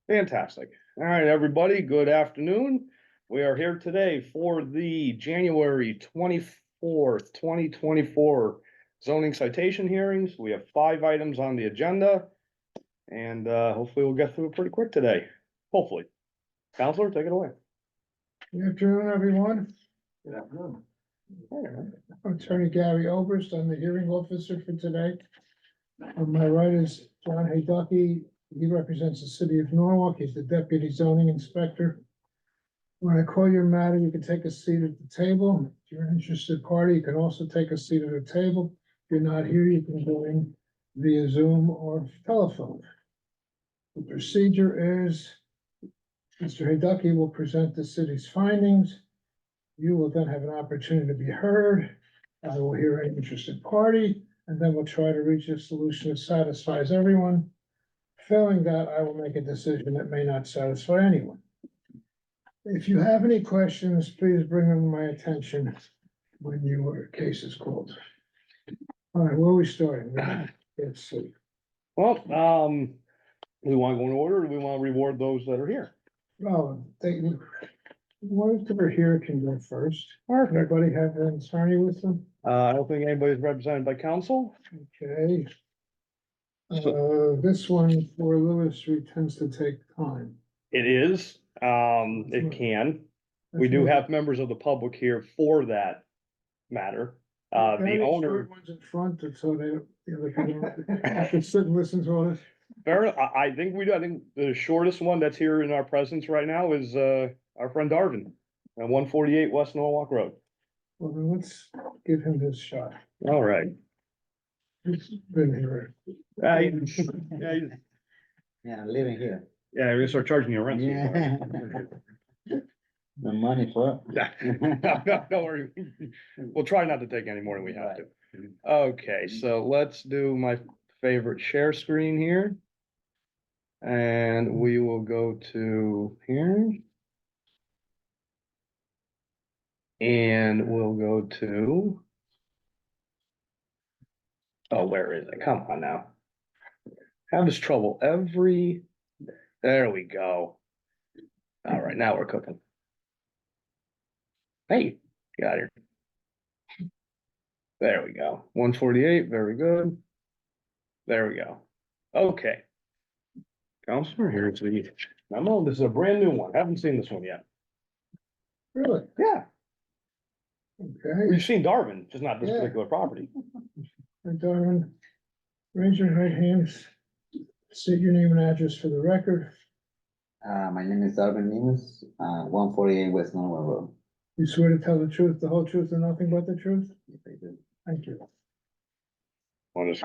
Fantastic. All right, everybody, good afternoon. We are here today for the January 24th, 2024 zoning citation hearings. We have 5 items on the agenda. And hopefully we'll get through it pretty quick today. Hopefully. Counselor, take it away. Good afternoon, everyone. Good afternoon. I'm Attorney Gary Oberst. I'm the hearing officer for today. On my right is John Hayducky. He represents the city of Norwalk. He's the deputy zoning inspector. When I call your matter, you can take a seat at the table. If you're an interested party, you can also take a seat at the table. If you're not here, you can go in via Zoom or telephone. The procedure is Mr. Hayducky will present the city's findings. You will then have an opportunity to be heard. I will hear an interested party, and then we'll try to reach a solution that satisfies everyone. Failing that, I will make a decision that may not satisfy anyone. If you have any questions, please bring them to my attention when your case is called. All right, where are we starting? Let's see. Well, we want to go in order, or we want to reward those that are here. Oh, ones that are here can go first. Perfect. Anybody have an attorney with them? I don't think anybody's represented by council. Okay. This one for Lewis Street tends to take time. It is, it can. We do have members of the public here for that matter. The owner. Ones in front, so they, the other people have to sit and listen to us. Fair, I think we do. I think the shortest one that's here in our presence right now is, our friend Darvin at 148 West Norwalk Road. Well, then let's give him his shot. All right. He's been here. Yeah, Yeah, living here. yeah, we're gonna start charging you rent. Yeah. The money for No, don't worry. We'll try not to take any more than we have to. Okay, so let's do my favorite share screen here. And we will go to here. And we'll go to. Oh, where is it? Come on now. Have this trouble there we go. All right, now we're cooking. Hey, get out of here. There we go. 148, very good. There we go. Okay. Counselor, here's the memo. This is a brand new one. Haven't seen this one yet. Really? Yeah, Okay. we've seen Darwin, just not this Yeah. particular property. And Darwin, raise your right hands. State your name and address for the record. My name is Darvin Nimus, 148 West Norwalk Road. You swear to tell the truth, the whole truth, and nothing but the truth? Yes, I do. Thank you. Let's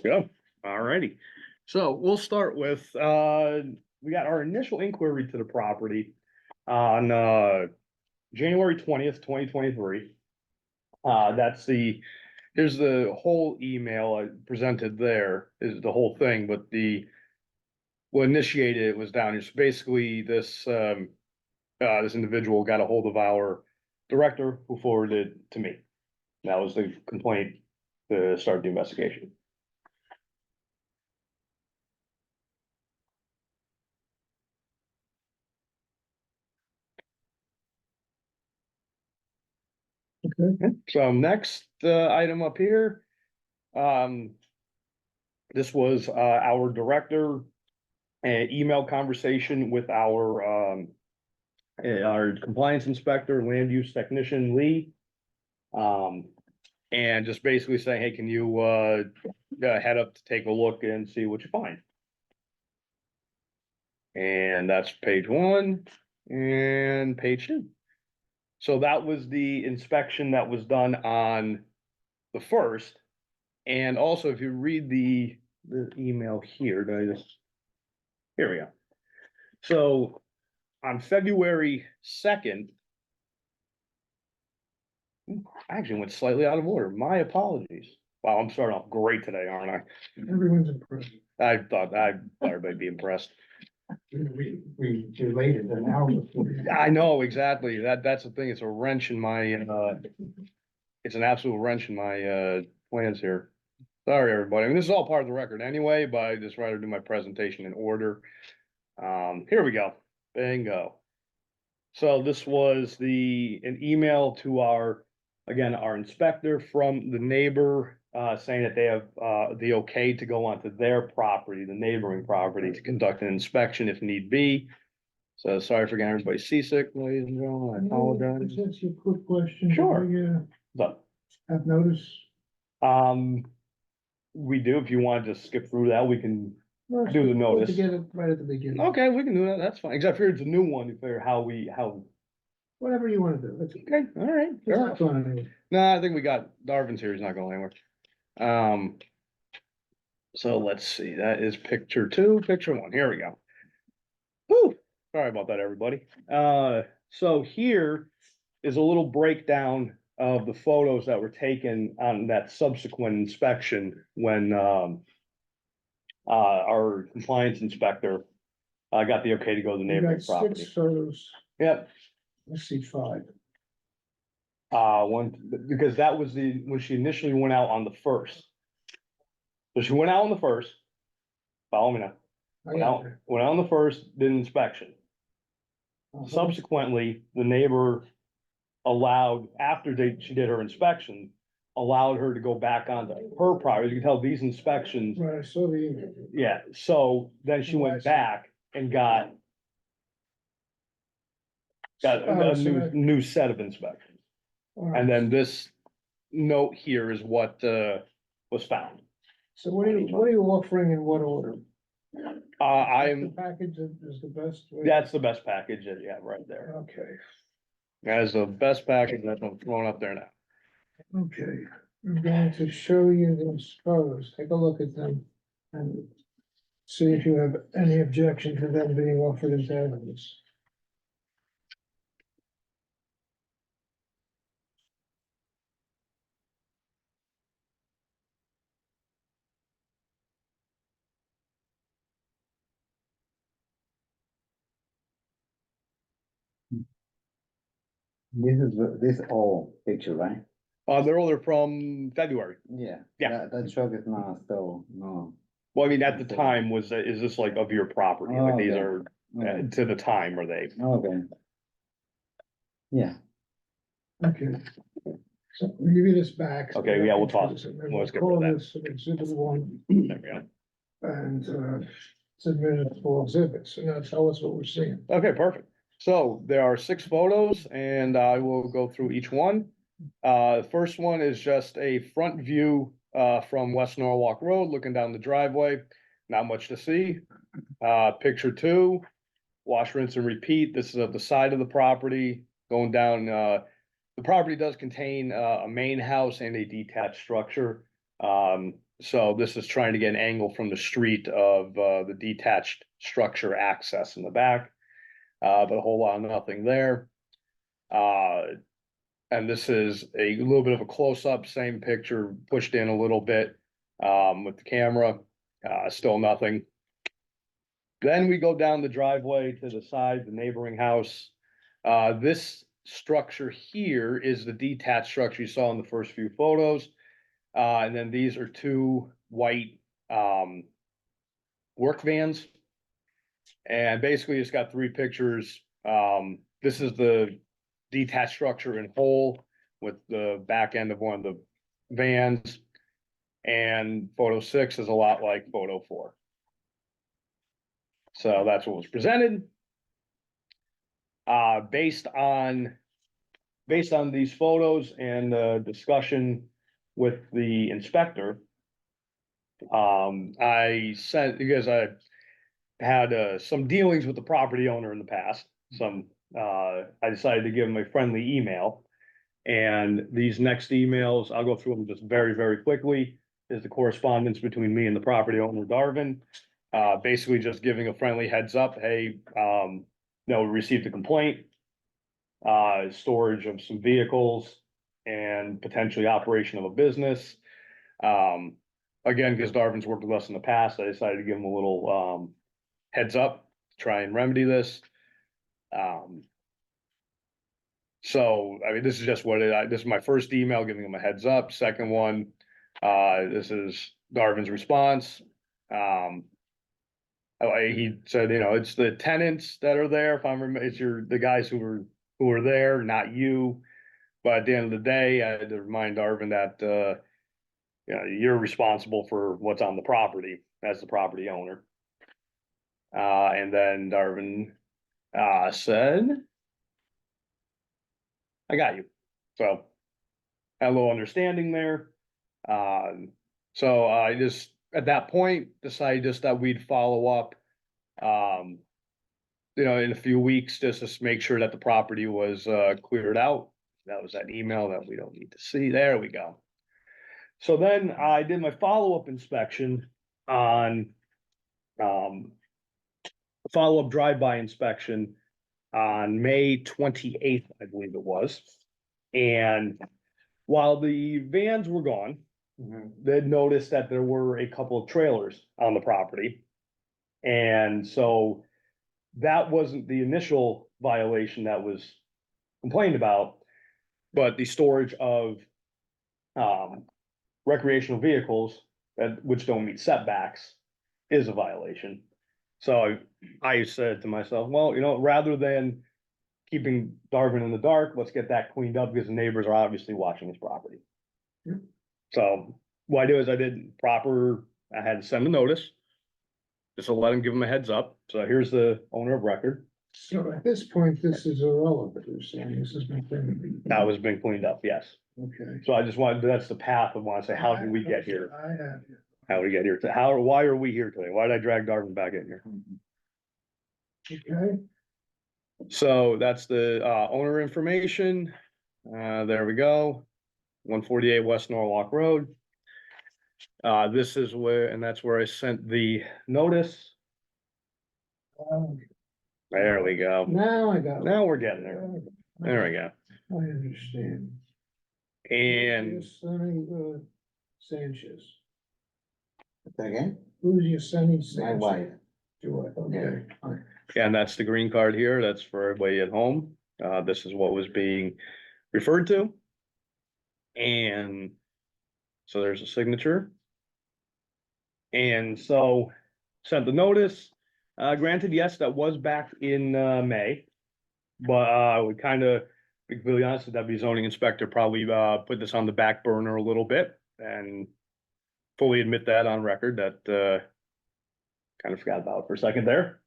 go. All righty. So we'll start with, we got our initial inquiry to the property on, January 20th, 2023. Here's the whole email I presented there is the whole thing, but what initiated it was down here. So basically this, this individual got a hold of our director who forwarded it to me. That was the complaint to start the investigation. Okay. So next, item up here. This was, our director, an email conversation with our compliance inspector, land use technician, Lee. And just basically saying, hey, can you, head up to take a look and see what you find? And that's page 1 and page 2. So that was the inspection that was done on the 1st. And also, if you read the email here, here we go. So on February 2nd, I actually went slightly out of order. My apologies. Wow, I'm starting off great today, aren't I? Everyone's impressed. I thought everybody'd be impressed. We delayed it an hour before. I know, exactly. That's the thing. It's a wrench in my, it's an absolute wrench in my, plans here. Sorry, everybody. I mean, this is all part of the record anyway, but I just rather do my presentation in order. Here we go. Bingo. So this was an email to again, our inspector from the neighbor, saying that they have, the okay to go onto their property, the neighboring property, to conduct an inspection if need be. So sorry for getting everybody seasick, ladies and gentlemen, I apologize. That's a quick question. Sure. Do So, we, have notice? we do, if you want to just skip through that, we can, No, it's Do the good notice. To get it right at the beginning. okay, we can do that, that's fine, except for it's a new one, you figure how, Whatever you wanna do. okay, all right. It's fair not enough. going anywhere. No, I think we got Darvin's here, he's not going anywhere. So let's see, that is picture two, picture one, here we go. Whew, sorry about that, everybody. So here is a little breakdown of the photos that were taken on that subsequent inspection when, our compliance inspector, got the okay to go to the We neighboring got property. 6 photos. Yep, I see 5. one, because that was when she initially went out on the first. So she went out on the first, follow me now, I got it. went out on the first, did an inspection. Uh-huh. Subsequently, the neighbor allowed, after she did her inspection, allowed her to go back onto her property. You can tell these inspections, Right, I saw the. yeah, so then she Oh, I went see. back and got Oh, a so new, that- new set of inspections. all right. And then this note here is what, was found. So what are you offering in what order? The I'm, package is the best way? that's the best package, yeah, right there. Okay, That is the best package that's going up there now. okay. I'm going to show you these photos. Take a look at them and see if you have any objection to them being offered as evidence. This all picture, right? They're older from February. Yeah. Yeah. That truck is not still, no. Well, I mean, at the time, is this like of your property? Oh, Like these okay. are, Okay. to the time, are they? Okay. Yeah, Okay. So we'll give you this back. Okay, yeah, we'll talk. And We'll We'll skip call that. this exhibit 1 There we go. and submit it for exhibits. So now tell us what we're seeing. Okay, perfect. So there are 6 photos and I will go through each one. The first one is just a front view, from West Norwalk Road, looking down the driveway. Not much to see. Picture 2, wash, rinse and repeat. This is of the side of the property going down, the property does contain, a main house and a detached structure. So this is trying to get an angle from the street of, the detached structure access in the back. But a whole lot of nothing there. And this is a little bit of a close-up, same picture pushed in a little bit, with the camera, still nothing. Then we go down the driveway to the side, the neighboring house. This structure here is the detached structure you saw in the first few photos. And then these are 2 white, work vans. And basically it's got 3 pictures. This is the detached structure in whole with the back end of one of the vans. And photo 6 is a lot like photo 4. So that's what was presented. Based on these photos and the discussion with the inspector, I sent, because I had, some dealings with the property owner in the past, I decided to give him a friendly email. And these next emails, I'll go through them just very, very quickly, is the correspondence between me and the property owner, Darvin. Basically just giving a friendly heads up, hey, we received a complaint, storage of some vehicles and potentially operation of a business. Again, because Darvin's worked with us in the past, I decided to give him a little, heads up, to try and remedy this. So, I mean, this is just this is my first email giving him a heads up. Second one, this is Darvin's response. He said, you know, it's the tenants that are there, if I'm, it's the guys who are there, not you. But at the end of the day, I had to remind Darvin that, you know, you're responsible for what's on the property as the property owner. And then Darvin, said, I got you. So, had a little understanding there. So I just, at that point, decided just that we'd follow up. Um, you know, in a few weeks, just to make sure that the property was, cleared out. That was that email that we don't need to see. There we go. So then I did my follow-up inspection on, follow-up drive-by inspection on May 28th, I believe it was. And while the vans were gone, they'd noticed that there were a couple of trailers on the property. And so that wasn't the initial violation that was complained about, but the storage of recreational vehicles that, which don't meet setbacks is a violation. So I said to myself, well, you know, rather than keeping Darvin in the dark, let's get that cleaned up because the neighbors are obviously watching his property. Yeah. So what I do is I had to send a notice just to let him, give him a heads up. So here's the owner of record. So at this point, this is irrelevant, you're saying this has been. That was been cleaned up, yes. Okay. So I just wanted, that's the path I want to say, how did we get here? I have you. How did we get here? Why are we here today? Why did I drag Darvin back in here? Okay, So that's the owner information. There we go. 148 West Norwalk Road. This is where, and that's where I sent the notice. um, There we go. now I got it. Now we're getting there. There we go. I understand. And Who's your Sonny, Sanchez? Again, Who's your Sonny Sanchez? my wife. Your wife, okay. Fine. and that's the green card here. That's for everybody at home. This is what was being referred to. And so there's a signature. And so sent the notice. Granted, yes, that was back in May. But I would kind of, be completely honest, the deputy zoning inspector probably put this on the back burner a little bit and fully admit that on record that kind of forgot about it for a second there.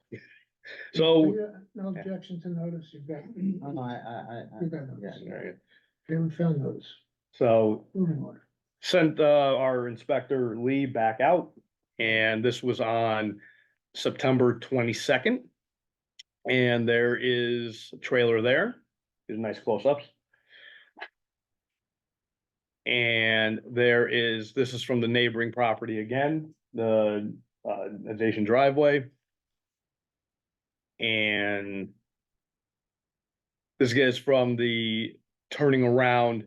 So Yeah, no objection to notice, you've got. Oh, no, You've got notice. yeah. Okay, we found notice. so Moving on. sent our inspector Lee back out, and this was on September 22nd. And there is a trailer there. These nice close-ups. And this is from the neighboring property again, the adjacent driveway. And this gets from the turning around,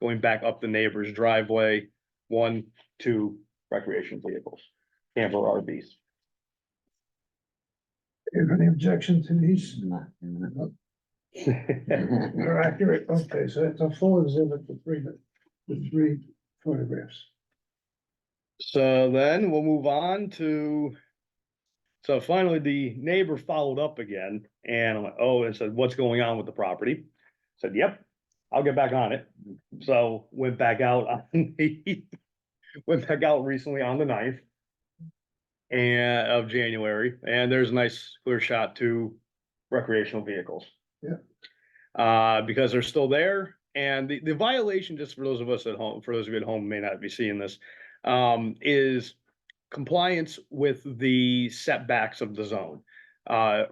going back up the neighbor's driveway, 1, 2 recreation vehicles, camper RVs. You have any objection to these? No, no. They're accurate, okay, so it's a full exhibit, the three photographs. So then we'll move on to, so finally the neighbor followed up again and I'm like, oh, and said, what's going on with the property? Said, yep, I'll get back on it. So went back out on went back out recently on the 9th of January, and there's a nice clear shot to recreational vehicles. Yeah. Because they're still there. And the violation, just for those of us at home, for those of you at home may not be seeing this, is compliance with the setbacks of the zone.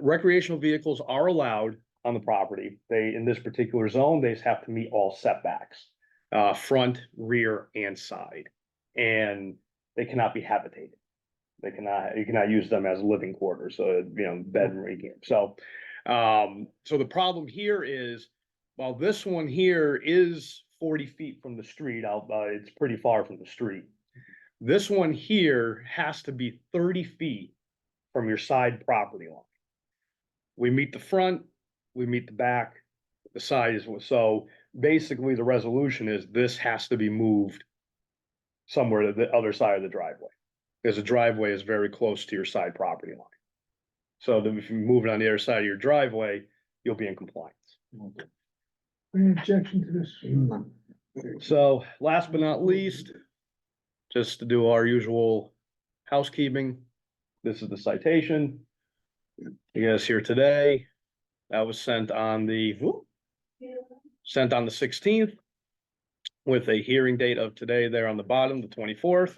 Recreational vehicles are allowed on the property. In this particular zone, they just have to meet all setbacks, front, rear, and side. And they cannot be habitated. You cannot use them as living quarters, so, you know, bedroom. So the problem here is, while this one here is 40 feet from the street, it's pretty far from the street. This one here has to be 30 feet from your side property line. We meet the front, we meet the back, the side is, so basically the resolution is this has to be moved somewhere to the other side of the driveway. Because the driveway is very close to your side property line. So that if you move it on the other side of your driveway, you'll be in compliance. Any objection to this? No. So last but not least, just to do our usual housekeeping, this is the citation. You guys here today, that was sent on the 16th with a hearing date of today there on the bottom, the 24th.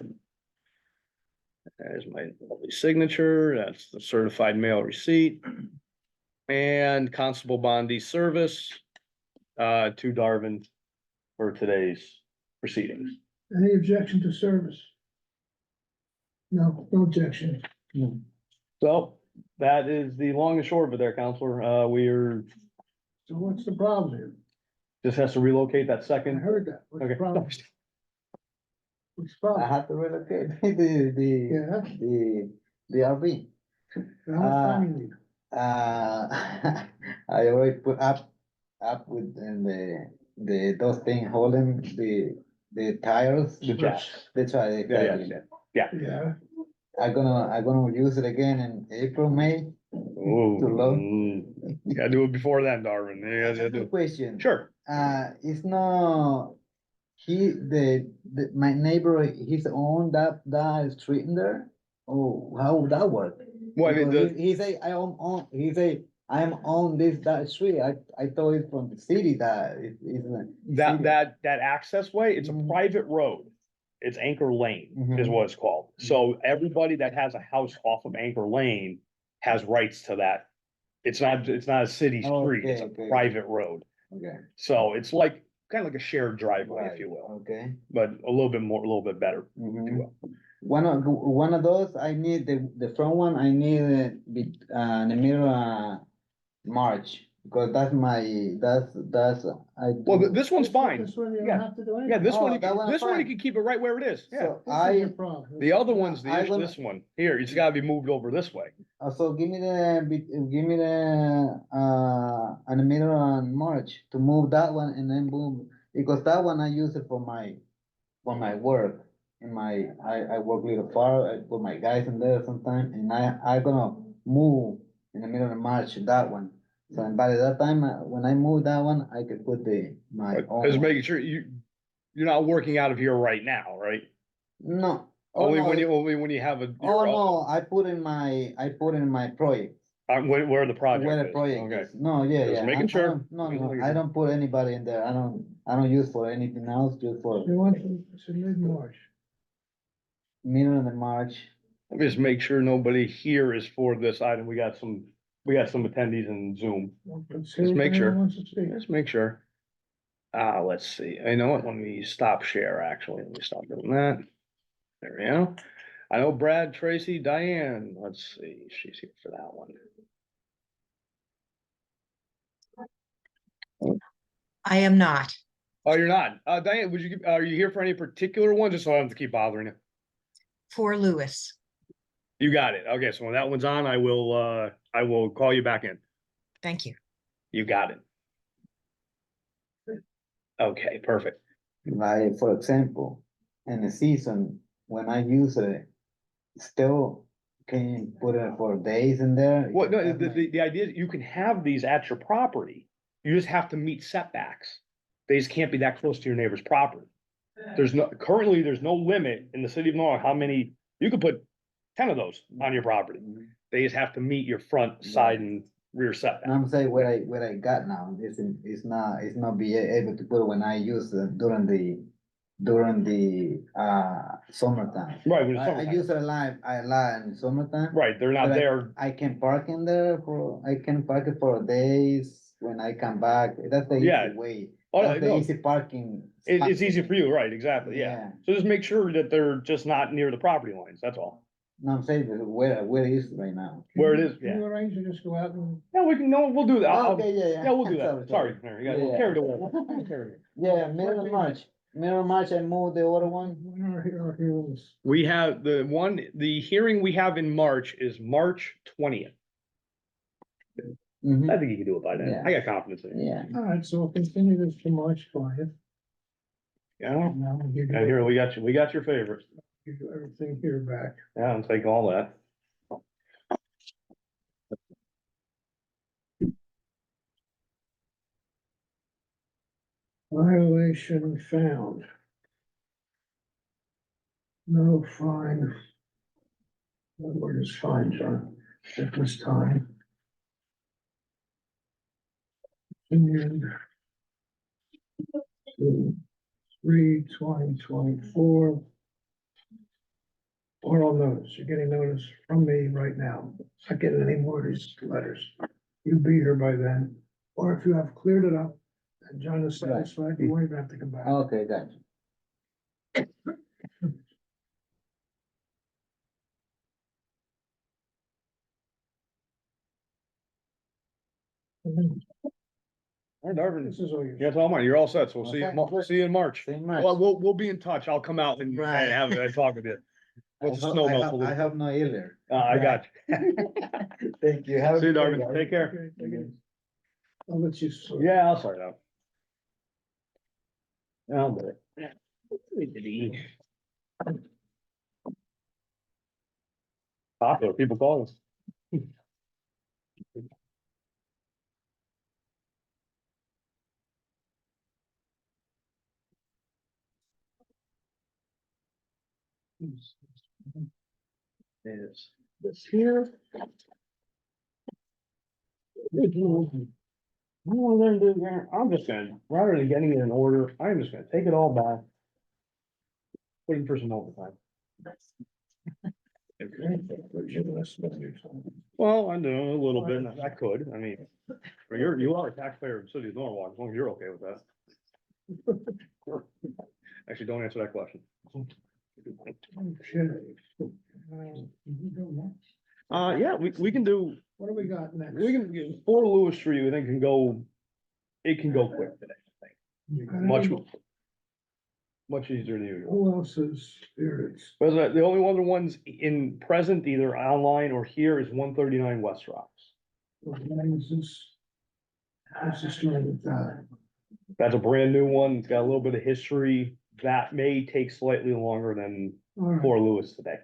There's my lovely signature. That's the certified mail receipt. And Constable Bondi service to Darvin for today's proceedings. Any objection to service? No, no objection. So that is the long and short of it there, Counselor. We're, So what's the problem here? just has to relocate that I second. heard that. What's the Okay. problem? What's the I problem? have to relocate Yeah, the RV. how much time you need? I already put up with those things holding the tires. The jacks. That's right, Yeah, exactly. Yeah, I'm gonna use it again in April, May. Ooh, Too low? You gotta do it before then, Darvin. You I gotta have do a it. question. Sure. It's not, my neighbor, he's own that street in there? Oh, how would that work? Well, I mean, Because he say, he say, I'm on that street, I thought it's from the city that it's. that access way, it's a Mhm. private road. It's Anchor Lane is Mhm. what it's called. So everybody that has a house off of Anchor Lane has rights to that. It's not a city street, it's a Okay. private road. Okay. So it's like, kind of like a shared driveway, if Right, you will, Okay. but a little bit better, if you Mhm. will. One of those, I need the front one, I need in the middle, March, because that's I Well, do. this one's fine. This one you Yeah. don't have to do anything. Yeah, this Oh, one, that one this one you fine. can keep it right where it is. Yeah. So This is your I, problem. The other one's the I issue, gonna- this one. Here, it's gotta be moved over this way. so give me in the middle on March to move that one and then boom, because that one I use it for my work. I work a little far, I put my guys in there sometime, and I gonna move in the middle of March, that one. So and by that time, when I move that one, I could put my But own. just one. making sure you're not working out of here right now, right? No. Oh, Only when no. only when you have a. Oh, your own- no, I put in my project, Where the project where the is. project Okay. is. No, yeah, Just yeah. making I sure. don't- No, Just no, making I sure. don't put anybody in there. I don't use for anything else, just for You want to mid-March. middle of the March. Let me just make sure nobody here is for this item. We got some attendees in Zoom. Let's see if make anyone sure. wants to speak. Let's make sure. Let's see. I know what, let me stop share, actually. Let me stop doing that. There we go. I know Brad, Tracy, Diane. Let's see. She's here for that one. I am not. Oh, you're not. Diane, are you here for any particular one? Just so I don't have to keep bothering you. For Lewis. You got it. Okay, so when that one's on, I will call you back in. Thank you. You got it. Okay, perfect. Like, for example, in the season, when I use it, still can you put it for days in there? Well, no, That's the idea is you can have these at your property. You just have to meet setbacks. They just can't be that close to your neighbor's property. Currently, there's no limit in the city of Norwalk how many, you could put 10 of those on your property. Mhm. They just have to meet your front, side, and rear And setback. I'm saying what I got now, it's not be able to put it when I use it during the summertime. Right, when it's I summertime. use it a lot in summertime. Right, they're not But there. I can park in there I can park it for days when I come back. That's the Yeah. easy way. Oh, That's the no. easy parking. It's spot easy me. for you, right, exactly, yeah. Yeah. So just make sure that they're just not near the property lines, that's all. No, I'm saying that where is it right now? Where it is, Can yeah. you arrange to just go out and? Yeah, we'll do that. Okay, yeah. Yeah, we'll do that. Sorry. Sorry, Mary, you got a little Yeah. carried away. Yeah, middle of March. Middle of March, I moved the other one. When are hearings? We have the hearing we have in March is March 20th. Mhm. I think you can do it by then. Yeah. I got confidence in you. Yeah. All right, so we'll continue this to March 20th. Yeah, Now we'll give and here, you, we got your favorites. give you everything here back. Yeah, I'll take all that. Violation found. No fine. What word is fine, John? At this time. And 3/20/24. Oral notice, you're getting notice from me right now, not getting any more of these letters. You'll be here by then, or if you have cleared it up, and John is satisfied, you won't even have to come back. Okay, gotcha. All right, Darvin, This is all yours. yeah, it's all mine. You're all set. So we'll see you, Okay. we'll see you in March. Same much. Well, we'll be in touch. I'll come out and Right. have a talk with you. Once the snow melts a I little. have no earlier. I got you. Thank you. Have a See you, good day, Darvin. guys. Take care. Okay. I'll let you. sort. Yeah, I'll sort it out. I'll do it. Popular, people call us. Is this here? I'm just gonna, rather than getting it in order, I'm just gonna take it all back. Put in for some overtime. Okay, but you're gonna spend your time. Well, I know a little bit, I could, I mean, but you are a taxpayer in the city of Norwalk, as long as you're okay with that. Actually, don't answer that question. Okay. Yeah, we can do, What do we got next? we can, for Lewis Street, I think can go, it can go quick today, I think. Much easier than usual. Who else is spirits? But the only other ones in present, either online or here, is 139 West Rocks. What name is this? What's the story with that? That's a brand new one. It's got a little bit of history. That may take slightly longer than All right, Fort Lewis today.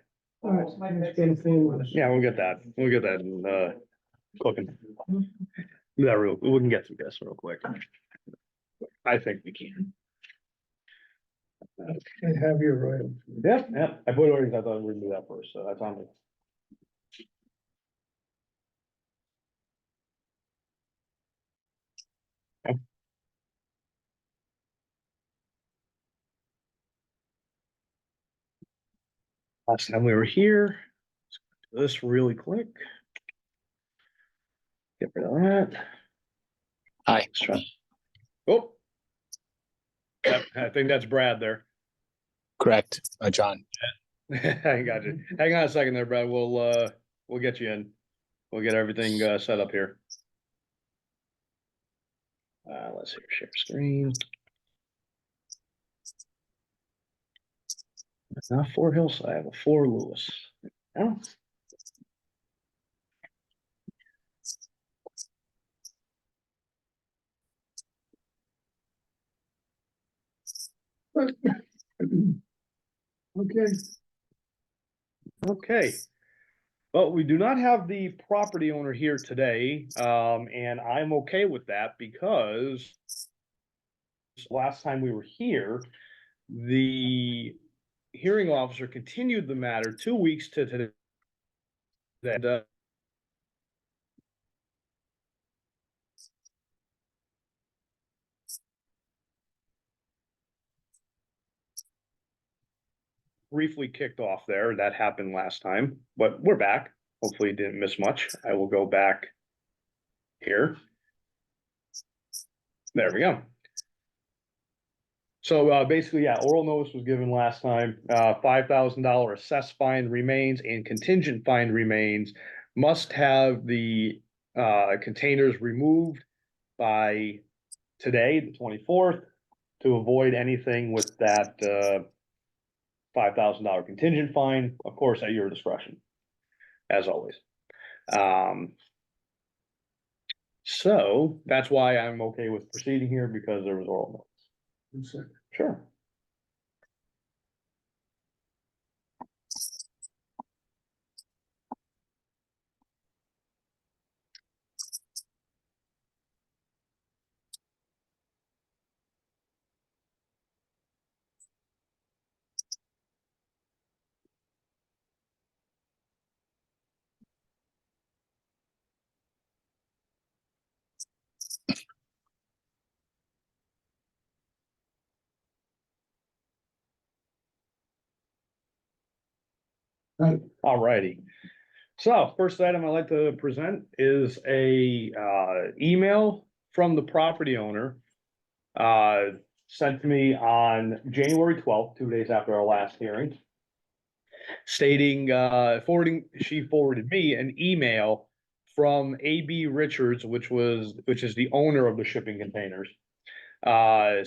all right, let's go to Fort Yeah, we'll get that. We'll get that cooking. Yeah, we can get through this real quick. I think we can. I have your right. Yeah, I put already, I thought we'd do that first, so that's on me. Last time we were here, let's do this really quick. Get rid of that. Hi. Let's try. Oh. Yep, I think that's Brad there. Correct, John. I got you. Hang on a second there, Brad. We'll get you in. We'll get everything set up here. Let's see, share screen. It's not Fort Hillside, but Fort Lewis. Oh. Okay, Okay. Well, we do not have the property owner here today, and I'm okay with that because last time we were here, the hearing officer continued the matter 2 weeks to today. That, briefly kicked off there. That happened last time, but we're back. Hopefully you didn't miss much. I will go back here. There we go. So basically, yeah, oral notice was given last time. $5,000 assessed fine remains and contingent fine remains. Must have the containers removed by today, the 24th, to avoid anything with that $5,000 contingent fine, of course, at your discretion, as always. So that's why I'm okay with proceeding here, because there was oral notice. 1 second. Sure. Right. Alrighty. So first item I'd like to present is a email from the property owner. Sent to me on January 12th, 2 days after our last hearing. Stating, she forwarded me an email from AB Richards, which is the owner of the shipping containers.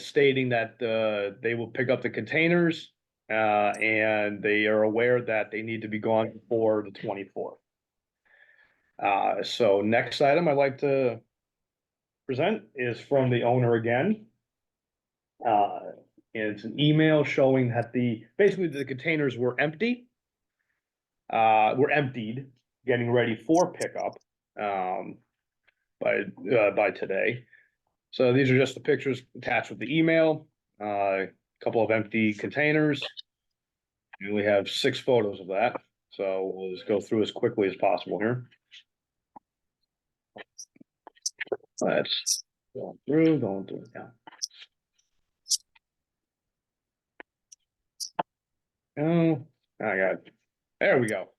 Stating that they will pick up the containers, and they are aware that they need to be gone before the 24th. So next item I'd like to present is from the owner again. And it's an email showing that basically the containers were empty. Were emptied, getting ready for pickup, by today. So these are just the pictures attached with the email, a couple of empty containers. And we have 6 photos of that, so we'll just go through as quickly as possible here. Let's go through, it now. Oh, I got, there we go.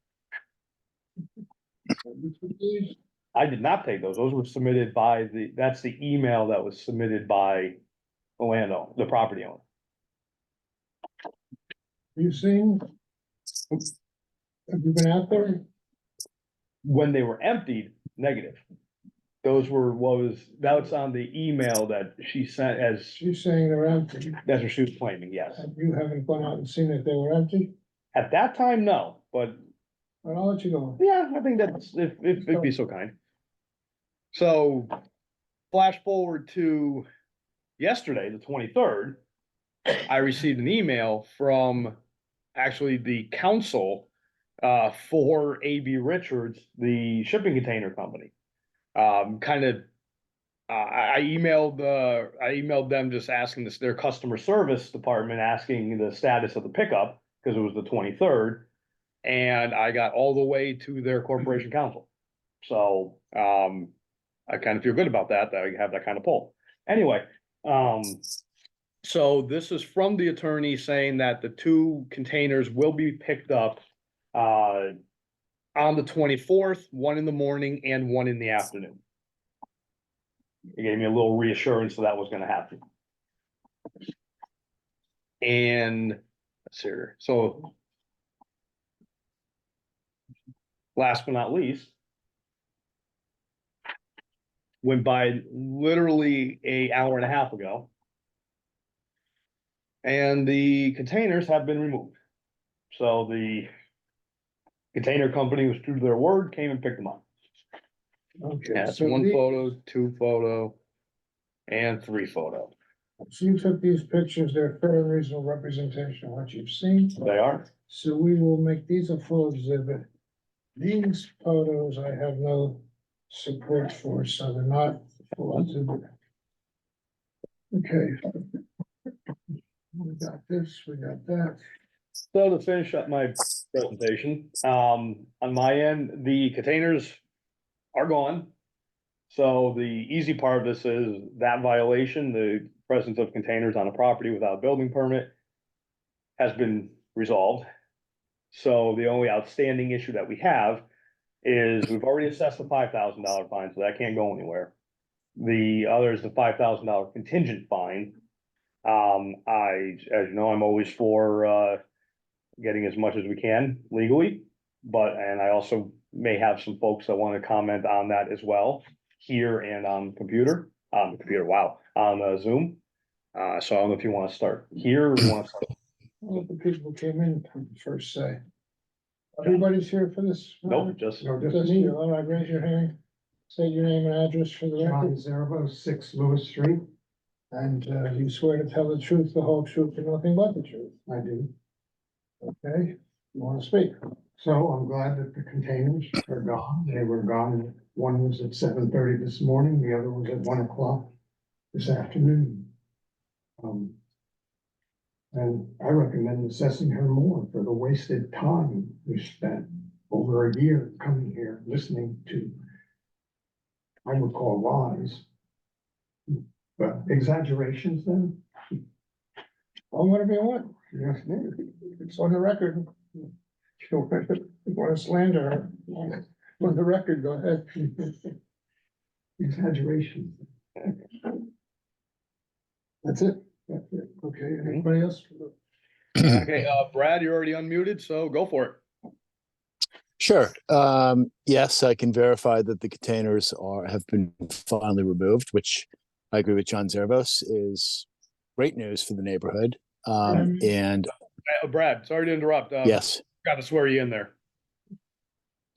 I did not take those. Those were submitted by that's the email that was submitted by the landowner, the property owner. You seen? Have you been out there? When they were emptied, negative. Those were that's on the email that she sent as, She's saying they're empty, that's what she was claiming, yes. and you haven't gone out and seen if they were empty? At that time, no, but Well, I'll let you go. yeah, I think that's, if be so kind. So, flash forward to yesterday, the 23rd, I received an email from actually the counsel for AB Richards, the shipping container company. I emailed them just asking their customer service department, asking the status of the pickup, because it was the 23rd. And I got all the way to their corporation counsel. So, I kind of feel good about that I have that kind of pull. Anyway, so this is from the attorney saying that the 2 containers will be picked up on the 24th, 1 in the morning and 1 in the afternoon. It gave me a little reassurance that was gonna happen. And let's see here. So last but not least, went by literally an hour and a half ago. And the containers have been removed. So the container company was true to their word, came and picked them up. Okay, That's so 1 photo, 2 photo, and 3 photo. so you took these pictures, they're fair and reasonable representation of what you've seen. They are. So we will make these a full exhibit. These photos I have no support for, so they're not full exhibit. Okay. We got this, we got that. So to finish up my presentation, on my end, the containers are gone. So the easy part of this is that violation, the presence of containers on a property without a building permit, has been resolved. So the only outstanding issue that we have is we've already assessed the $5,000 fine, so that can't go anywhere. The other is the $5,000 contingent fine. As you know, I'm always for getting as much as we can legally, and I also may have some folks that want to comment on that as well, here and on computer, on Zoom. So I don't know if you want to start here or you want to start. Well, the people came in first say. Everybody's here for this? Nope, just, Just me, all right, raise your hand, say your name and address for the record. Zerbo, 6 Lewis Street. And you swear to tell the truth, the whole truth, and nothing but the truth. I do. Okay, you wanna speak? So I'm glad that the containers are gone. They were gone. One was at 7:30 this morning, the other was at 1 o'clock this afternoon. And I recommend assessing her more for the wasted time we spent over a year coming here, listening to, I would call lies, but exaggerations then. Well, whatever you want, Yes, it's on the record. You want to slander her? For the record, go ahead. Exaggeration. That's it. That's it. Okay, anybody else? Okay, Brad, you're already unmuted, so go for it. Sure. Yes, I can verify that the containers have been finally removed, which I agree with John Zervos is great news for the neighborhood. And Brad, sorry to interrupt. yes. Got to swear you in there.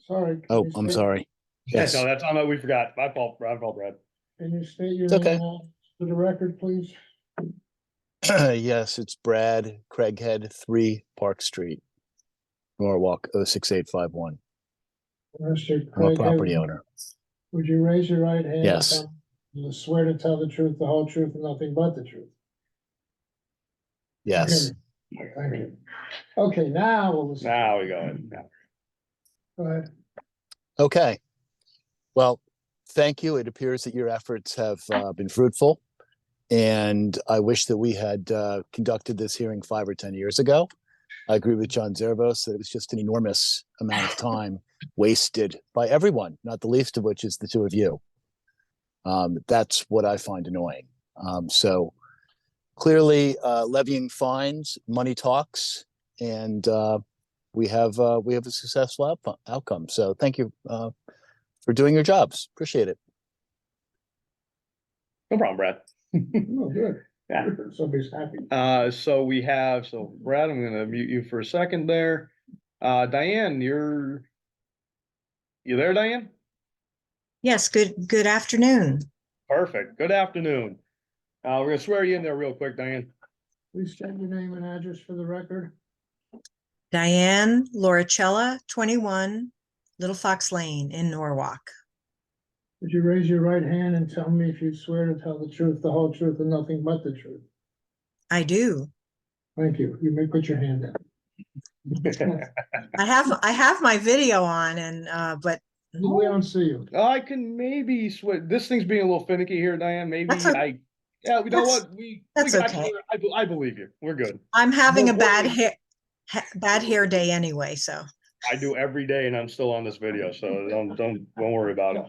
Sorry. can Oh, you I'm state- sorry. Yes. No, that's on that we forgot. My fault, Brad. Can you state your It's okay. name for the record, please? Yes, it's Brad Craighead, 3 Park Street, Norwalk, 06851. Mr. I'm a Craig, property owner. would you raise your right hand? and Yes. tell- You swear to tell the truth, the whole truth, and nothing but the truth. Yes. Thank you. Okay, now we'll listen. Now we go in. Go ahead. Okay. Well, thank you. It appears that your efforts have been fruitful. And I wish that we had conducted this hearing 5 or 10 years ago. I agree with John Zervos that it was just an enormous amount of time wasted by everyone, not the least of which is the two of you. That's what I find annoying. So clearly levying fines, money talks, and we have a successful outcome. So thank you for doing your jobs. Appreciate it. No problem, Brad. Oh, good. Yeah. Somebody's happy. So Brad, I'm gonna mute you for a second there. Diane, you there, Diane? Yes, good afternoon. Perfect. Good afternoon. We're gonna swear you in there real quick, Diane. Please state your name and address for the record. Diane Lauricella, 21 Little Fox Lane in Norwalk. Would you raise your right hand and tell me if you swear to tell the truth, the whole truth, and nothing but the truth? I do. Thank you. You may put your hand down. I have my video on and but We don't see you. I can maybe switch. This thing's being a little finicky here, Diane. Maybe That's okay. yeah, you know That's- what? We that's got okay. you. I believe you. We're good. I'm having More a bad importantly- hair day anyway, so. I do every day and I'm still on this video, so don't worry about it.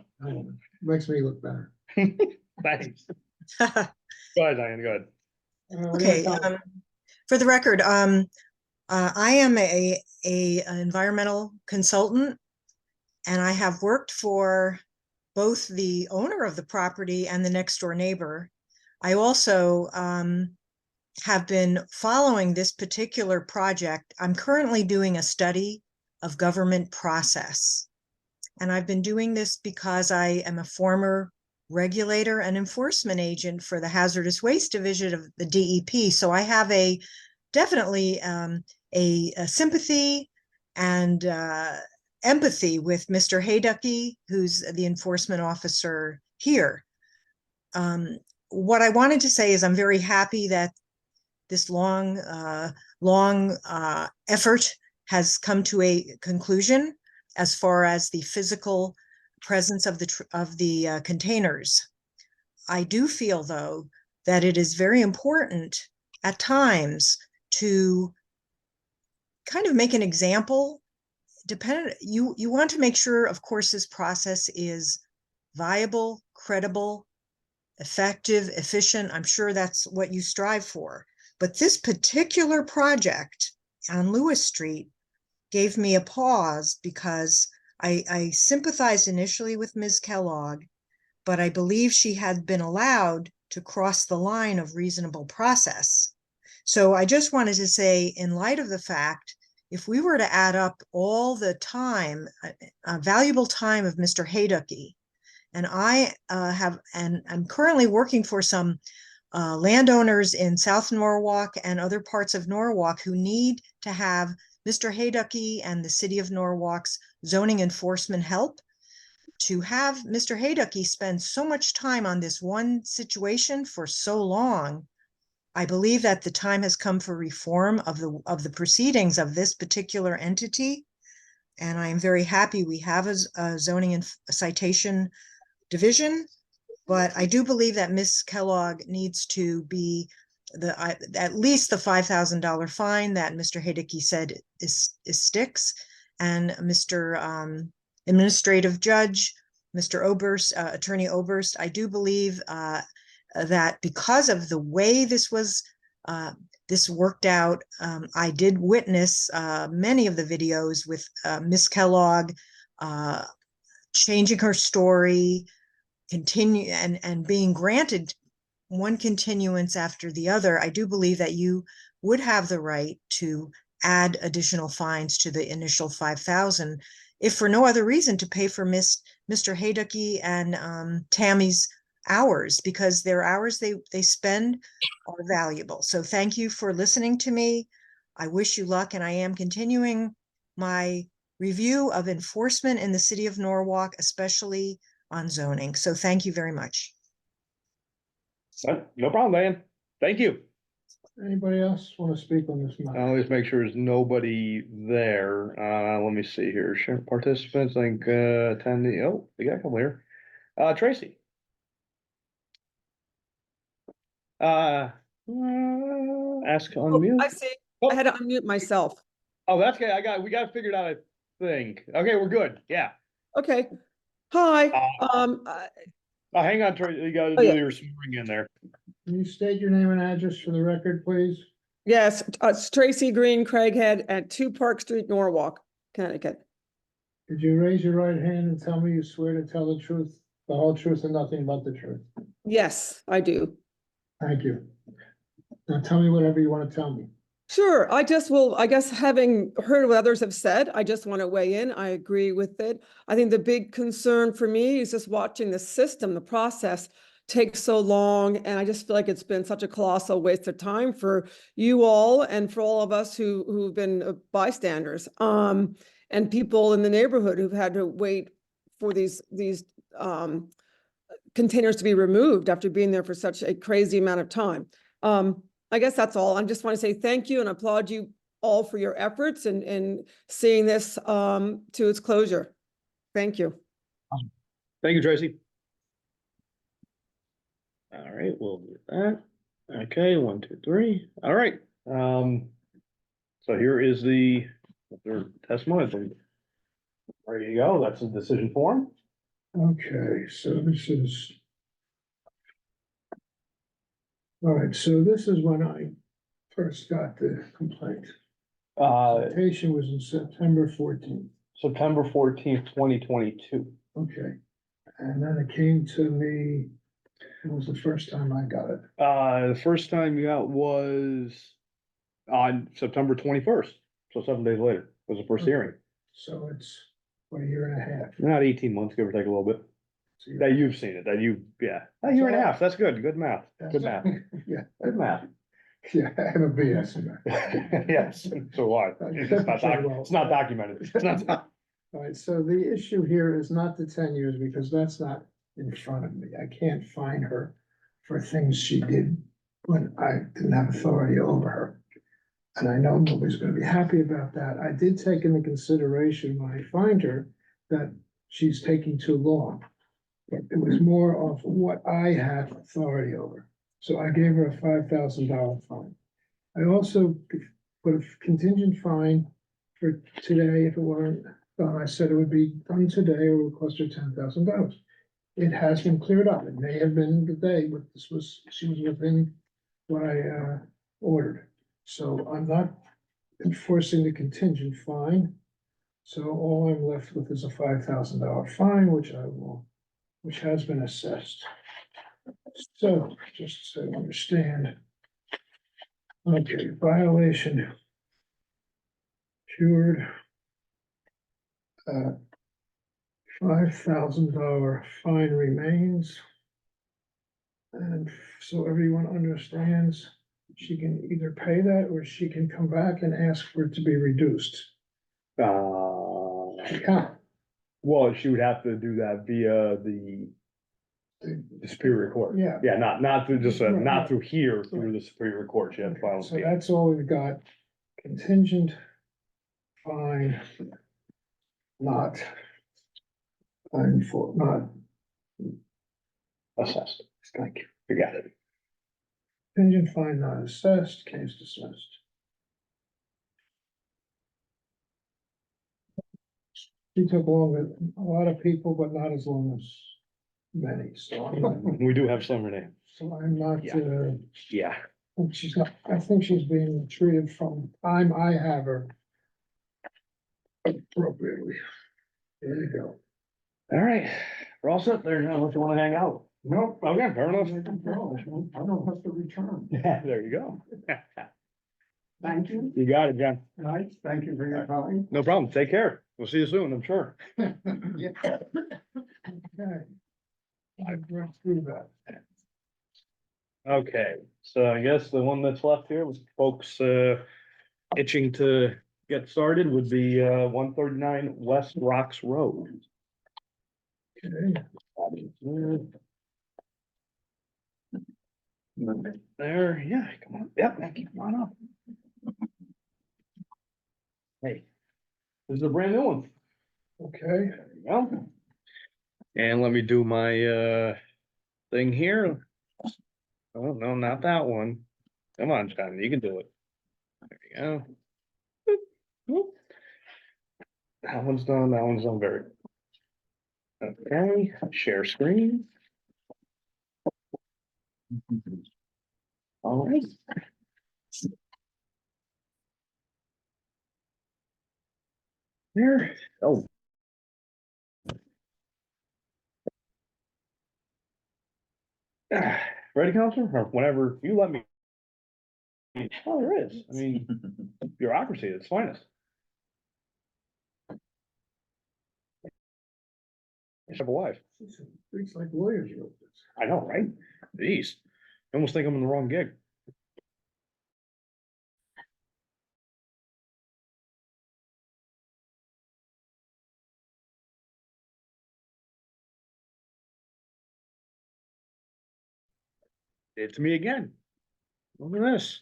Makes me look better. Thanks. Go ahead, Diane, go ahead. Okay, for the record, I am a environmental consultant, and I have worked for both the owner of the property and the next door neighbor. I also have been following this particular project. I'm currently doing a study of government process, and I've been doing this because I am a former regulator and enforcement agent for the Hazardous Waste Division of the DEP. So I have definitely a sympathy and empathy with Mr. Hayducky, who's the enforcement officer here. What I wanted to say is I'm very happy that this long effort has come to a conclusion as far as the physical presence of the containers. I do feel, though, that it is very important at times to kind of make an example. You want to make sure, of course, this process is viable, credible, effective, efficient. I'm sure that's what you strive for. But this particular project on Lewis Street gave me a pause because I sympathized initially with Ms. Kellogg, but I believe she had been allowed to cross the line of reasonable process. So I just wanted to say, in light of the fact, if we were to add up all the time, valuable time of Mr. Hayducky, and I'm currently working for some landowners in South Norwalk and other parts of Norwalk who need to have Mr. Hayducky and the City of Norwalk's zoning enforcement help. To have Mr. Hayducky spend so much time on this one situation for so long, I believe that the time has come for reform of the proceedings of this particular entity. And I am very happy we have a zoning and citation division. But I do believe that Ms. Kellogg needs to be at least the $5,000 fine that Mr. Hideki said is sticks. And Mr. Administrative Judge, Mr. Oberst, Attorney Oberst, I do believe that because of the way this was this worked out, I did witness many of the videos with Miss Kellogg changing her story, continue and being granted one continuance after the other. I do believe that you would have the right to add additional fines to the initial 5,000, if for no other reason to pay for Mr. Hideki and Tammy's hours, because their hours they spend are valuable. So thank you for listening to me. I wish you luck, and I am continuing my review of enforcement in the city of Norwalk, especially on zoning. So thank you very much. No problem, Dan. Thank you. Anybody else want to speak on this matter? I'll always make sure there's nobody there. Let me see here. Share participants, I think, attendee. Oh, we got a couple here. Tracy. Ask to Oh, unmute. I see. I had to unmute myself. Oh, that's good. We got figured out, I think. Okay, we're good. Yeah. Okay. Hi. Hang on, Tracy. You gotta Oh, do yeah. your swearing in there. Can you state your name and address for the record, please? Yes, it's Tracy Green Craighead at 2 Park Street, Norwalk, Connecticut. Could you raise your right hand and tell me you swear to tell the truth, the whole truth and nothing but the truth? Yes, I do. Thank you. Now tell me whatever you want to tell me. Sure. I guess having heard what others have said, I just want to weigh in. I agree with it. I think the big concern for me is just watching the system, the process take so long. And I just feel like it's been such a colossal waste of time for you all and for all of us who've been bystanders, and people in the neighborhood who've had to wait for these containers to be removed after being there for such a crazy amount of time. I guess that's all. I just want to say thank you and applaud you all for your efforts and seeing this to its closure. Thank you. Thank you, Tracy. All right, we'll do that. Okay, 1, 2, 3. All right. So here is the testimony. Ready to go. That's the decision form. Okay, so this is. All right, so this is when I first got the complaint. Citation was in September 14th. September 14th, 2022. Okay, and then it came to me, it was the first time I got it. The first time you got was on September 21st. So 7 days later was the first hearing. So it's what, a year and a half. Not 18 months, give or take a little bit. So That you've seen it, yeah. A year and a half. That's good. Good math. Good math. Yeah, Good math. yeah, I have a BS in that. Yes, so what? It's not documented. It's not. All right, so the issue here is not the 10 years because that's not in front of me. I can't fine her for things she did when I didn't have authority over her. And I know nobody's gonna be happy about that. I did take into consideration when I fined her that she's taking too long. It was more of what I had authority over. So I gave her a $5,000 fine. I also put a contingent fine for today if it weren't done. I said it would be done today or it would cost her $10,000. It has been cleared up. It may have been the day, but she was within what I ordered. So I'm not enforcing the contingent fine. So all I'm left with is a $5,000 fine, which has been assessed. So, just so you understand. Okay, violation. Cured. $5,000 fine remains. And so everyone understands, she can either pay that or she can come back and ask for it to be reduced. Yeah. Well, she would have to do that via the Superior Court. Yeah. Yeah, not through just, Right, not right. through here, through the Superior Court, she had to file. So that's all we've got. Contingent fine. Not Assessed. thank you. You got it. Contingent fine not assessed, case dismissed. She took longer, a lot of people, but not as long as many, so We do have some Renee. I'm not, Yeah. Yeah. she's not, I think she's being treated from time I have her appropriately. There you go. All right, we're all set there now, unless you wanna hang out. Nope. Okay, fair enough. I don't have to return. Yeah, there you go. Thank you. You got it, John. Nice, thank you for your time. No problem. Take care. We'll see you soon, I'm sure. Yeah. Okay. I've read through that. Okay, so I guess the one that's left here was folks itching to get started would be 139 West Rocks Road. Okay. There, yeah, come on. Yep, come on up. Hey, this is a brand new one. Okay, There you go. And let me do my thing here. Oh, no, not that one. Come on, John, you can do it. There you go. Boop, boop. That one's done, that one's done very. Okay, share screen. All right. There, oh. Ready, Counselor, or whenever you let me. Oh, there is, I mean, bureaucracy at its finest. I have a wife, it's like lawyers wrote this. I know, right? Jeez, I almost think I'm in the wrong gig. It's me again. Look at this.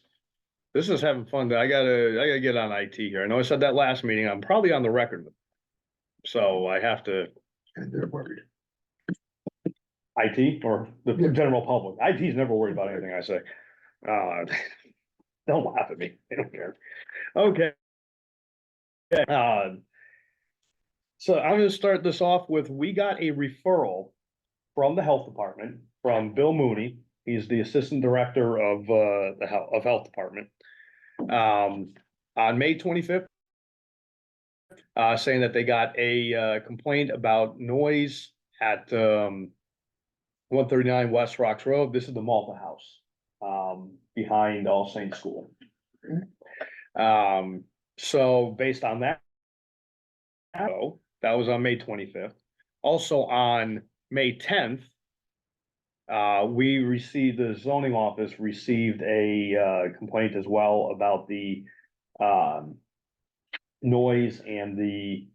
This is having fun. I gotta get on IT here. I know I said that last meeting. I'm probably on the record. So I have to. And they're worried. IT or the Yeah. general public. IT is never worried about anything I say. Don't laugh at me. They don't care. Okay. So I'm gonna start this off with, we got a referral from the health department, from Bill Mooney. He's the assistant director of the health department. On May 25th. Saying that they got a complaint about noise at 139 West Rocks Road. This is the Malta House, behind All Saints School. So based on that, that was on May 25th. Also on May 10th, we received, the zoning office received a complaint as well about the noise and the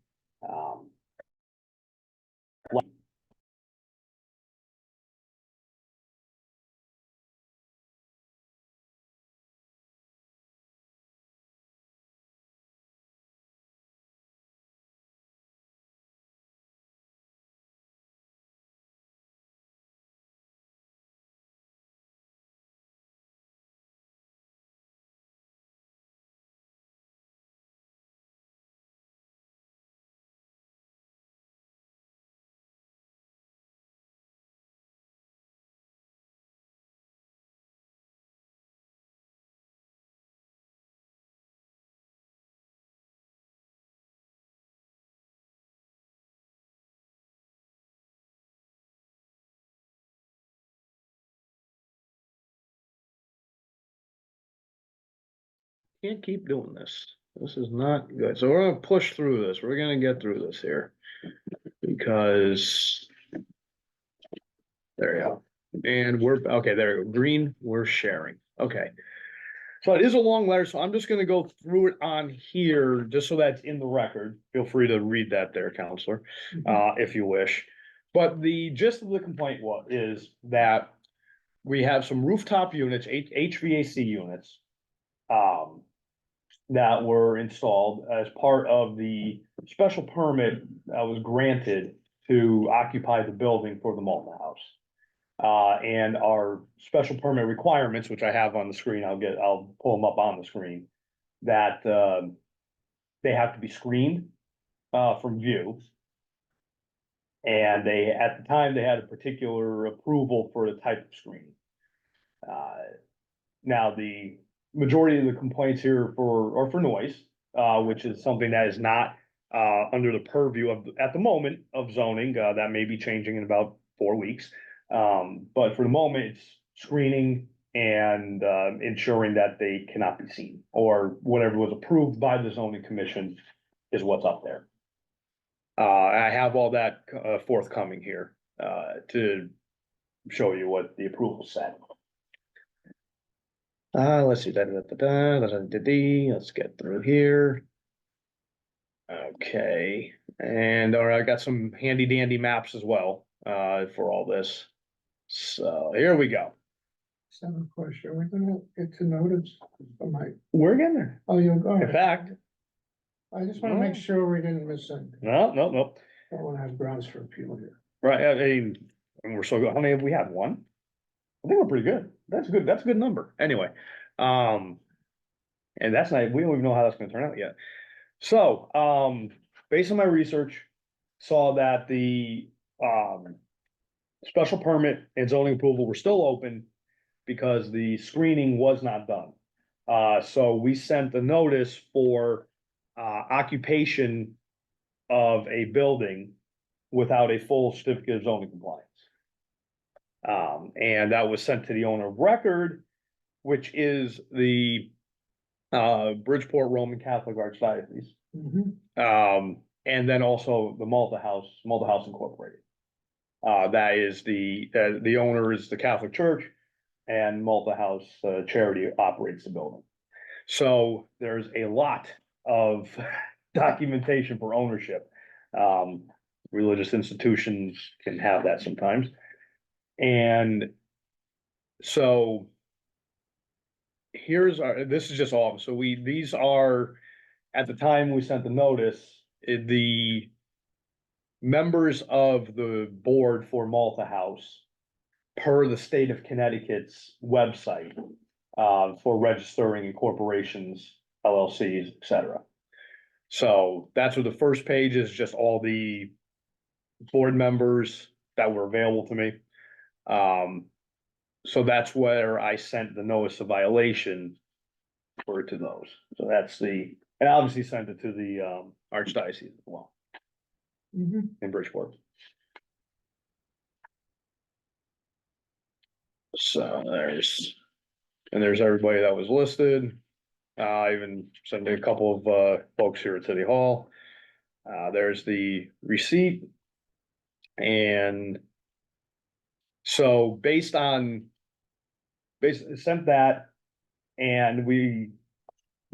can't keep doing this. This is not good. So we're gonna push through this. We're gonna get through this here. Because. There you go. And we're, okay, there you go. Green, we're sharing. Okay. So it is a long letter, so I'm just gonna go through it on here, just so that's in the record. Feel free to read that there, Counselor, if you wish. But the gist of the complaint is that we have some rooftop units, HVAC units. That were installed as part of the special permit that was granted to occupy the building for the Malta House. And our special permit requirements, which I have on the screen, I'll pull them up on the screen. That, they have to be screened, from view. And they, at the time, they had a particular approval for the type of screening. Now, the majority of the complaints here are for noise, which is something that is not under the purview of, at the moment, of zoning. That may be changing in about 4 weeks. But for the moment, it's screening and ensuring that they cannot be seen, or whatever was approved by the zoning commission is what's up there. I have all that forthcoming here to show you what the approval said. Let's see, let's get through here. Okay, and all right, I got some handy dandy maps as well for all this. So here we go. Just have a question. Are we gonna get to notice? We're getting there. Oh, you're going. In fact, I just wanna make sure we didn't miss anything. no. I don't wanna have grounds for appeal here. Right, and we're so good. How many have we had? One? I think we're pretty good. That's good. That's a good number. Anyway, and that's not, we don't even know how that's gonna turn out yet. So, based on my research, saw that the, special permit and zoning approval were still open because the screening was not done. So we sent a notice for, occupation of a building without a full certificate of zoning compliance. And that was sent to the owner of record, which is the Bridgeport Roman Catholic Archdiocese. And then also the Malta House Incorporated. That is the owner is the Catholic Church, and Malta House Charity operates the building. So there's a lot of documentation for ownership. Religious institutions can have that sometimes. And so this is just all, so these are, at the time we sent the notice, the members of the board for Malta House, per the state of Connecticut's website, for registering incorporations, LLCs, et cetera. So that's what the first page is, just all the board members that were available to me. So that's where I sent the notice of violation to those. So that's and I obviously sent it to the Archdiocese as well in Bridgeport. So there's everybody that was listed. I even sent a couple of folks here at City Hall. There's the receipt. And so basically sent that, and we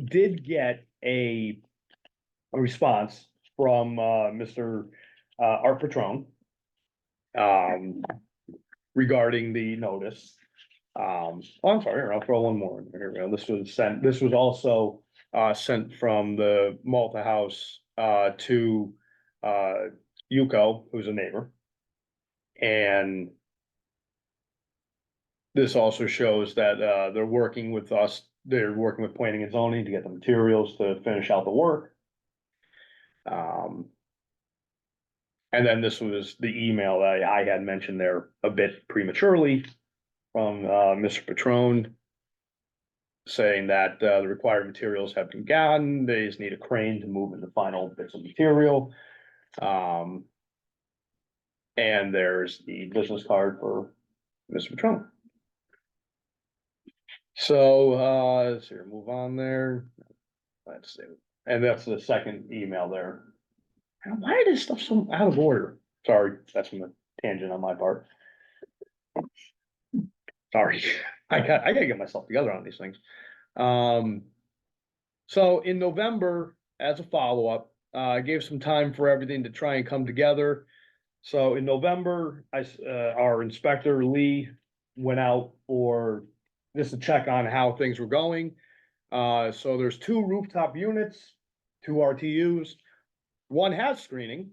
did get a response from Mr. Art Patron regarding the notice. I'm sorry, I'll throw one more in here. This was also sent from the Malta House to Yuko, who's a neighbor. And this also shows that they're working with us. They're working with planning and zoning to get the materials to finish out the work. And then this was the email that I had mentioned there a bit prematurely from Mr. Patron, saying that the required materials have been gotten. They just need a crane to move in the final bits of material. And there's the business card for Mr. Patron. So let's see, move on there. Let's see. And that's the second email there. Why is this stuff so out of order? Sorry, that's a tangent on my part. Sorry, I gotta get myself together on these things. So in November, as a follow-up, I gave some time for everything to try and come together. So in November, our inspector Lee went out for just to check on how things were going. So there's 2 rooftop units, 2 RTUs. One has screening,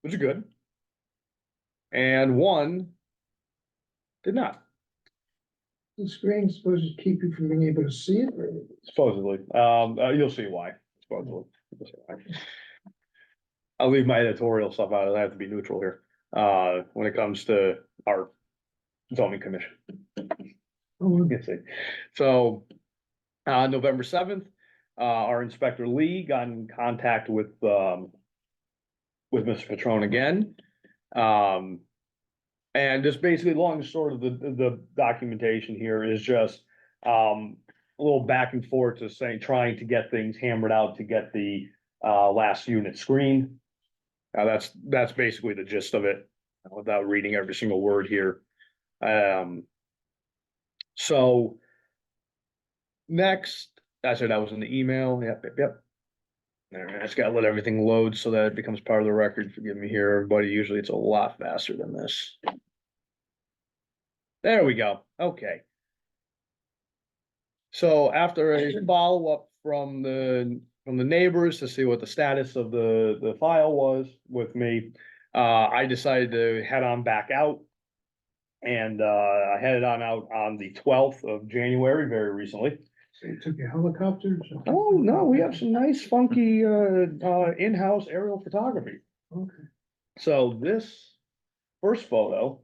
which is good. And one did not, The screen supposed to keep you from being able to see it, or? supposedly. You'll see why, supposedly. You'll see why. I'll leave my editorial stuff out. I have to be neutral here, when it comes to our zoning commission. Oh, You see. So, November 7th, our Inspector Lee got in contact with Mr. Patron again. And just basically, long and short of the documentation here is just, a little back and forth to say, trying to get things hammered out to get the, last unit screened. That's basically the gist of it, without reading every single word here. So next, I said that was in the email. Yep. All right, I just gotta let everything load so that it becomes part of the record. Forgive me here, everybody. Usually it's a lot faster than this. There we go. Okay. So after a follow-up from the neighbors to see what the status of the file was with me, I decided to head on back out. And I headed on out on the 12th of January, very recently. So you took a helicopter or something? Oh, no, we have some nice funky in-house aerial photography. Okay. So this first photo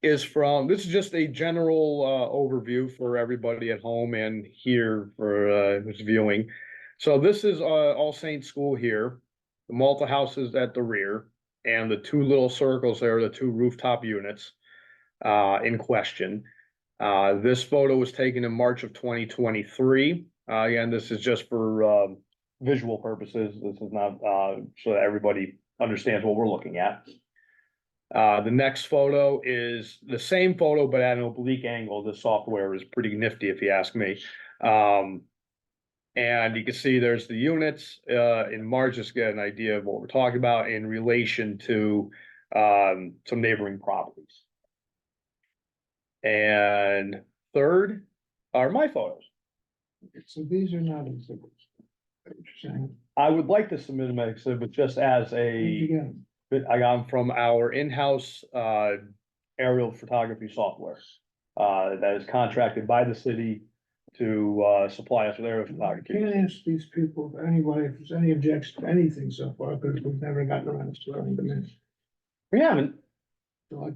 is this is just a general overview for everybody at home and here for who's viewing. So this is All Saints School here, the Malta house is at the rear, and the two little circles there are the two rooftop units in question. This photo was taken in March of 2023. Again, this is just for visual purposes. This is not so that everybody understands what we're looking at. The next photo is the same photo, but at an oblique angle. The software is pretty nifty, if you ask me. And you can see there's the units in March, just get an idea of what we're talking about in relation to some neighboring properties. And third are my photos. So these are not exhibits. What you're saying. I would like to submit them as exhibit just as Where'd you a, get 'em? I got them from our in-house aerial photography software. That is contracted by the city to supply us with aerial I photography. can't ask these people, if anybody, if there's any objection to anything so far, because we've never gotten around to swearing them in. We haven't. So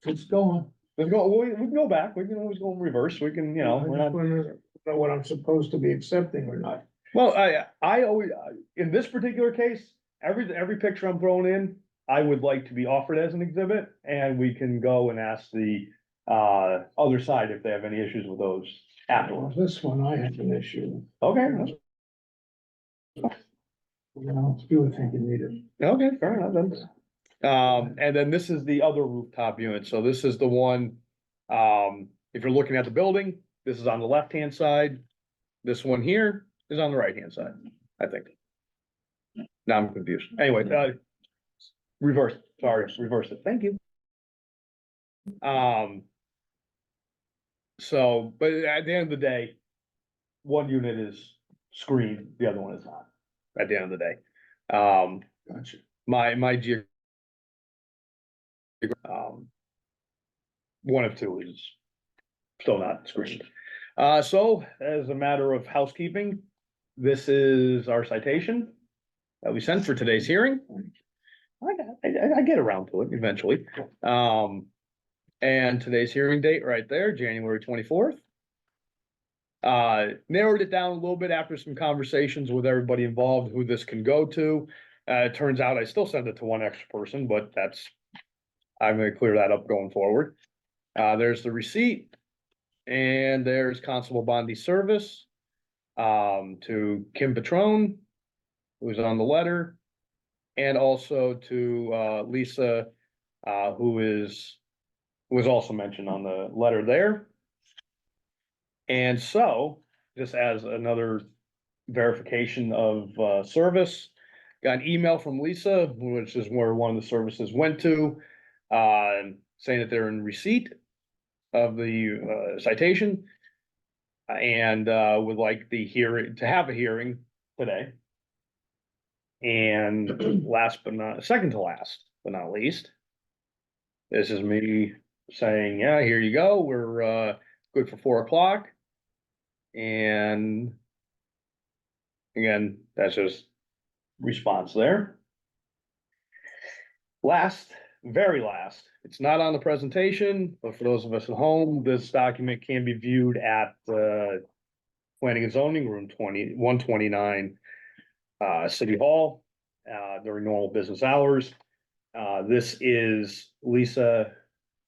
let's go on. Let's go, we can go back. We can always go in reverse. We can, I we're just not. wanna know what I'm supposed to be accepting or not. Well, I always, in this particular case, every picture I'm throwing in, I would like to be offered as an exhibit, and we can go and ask the other side if they have any issues with those Well, afterwards. this one I have an issue. Okay, You know, if you would think you need it. okay, fair enough then. And then this is the other rooftop unit, so this is the one, if you're looking at the building, this is on the left-hand side. This one here is on the right-hand side, I think. Now I'm confused. Anyway, reverse, sorry, reverse it. Thank you. So, but at the end of the day, one unit is screened, the other one is not, at the end of the day. Gotcha. My one of two is still not screened. So as a matter of housekeeping, this is our citation that we sent for today's hearing. I get around to it eventually. And today's hearing date right there, January 24th. Narrowed it down a little bit after some conversations with everybody involved, who this can go to. It turns out I still send it to one extra person, but I'm gonna clear that up going forward. There's the receipt. And there's Constable Bondi Service, to Kim Patron, who's on the letter. And also to, Lisa, who was also mentioned on the letter there. And so, just as another verification of service, got an email from Lisa, which is where one of the services went to, saying that they're in receipt of the citation, and would like the hearing, to have a hearing today. And second to last, but not least, this is me saying, yeah, here you go, we're, good for 4 o'clock. And again, that's just response there. Last, very last, it's not on the presentation, but for those of us at home, this document can be viewed at, Planning and Zoning Room 129, City Hall, during normal business hours. This is Lisa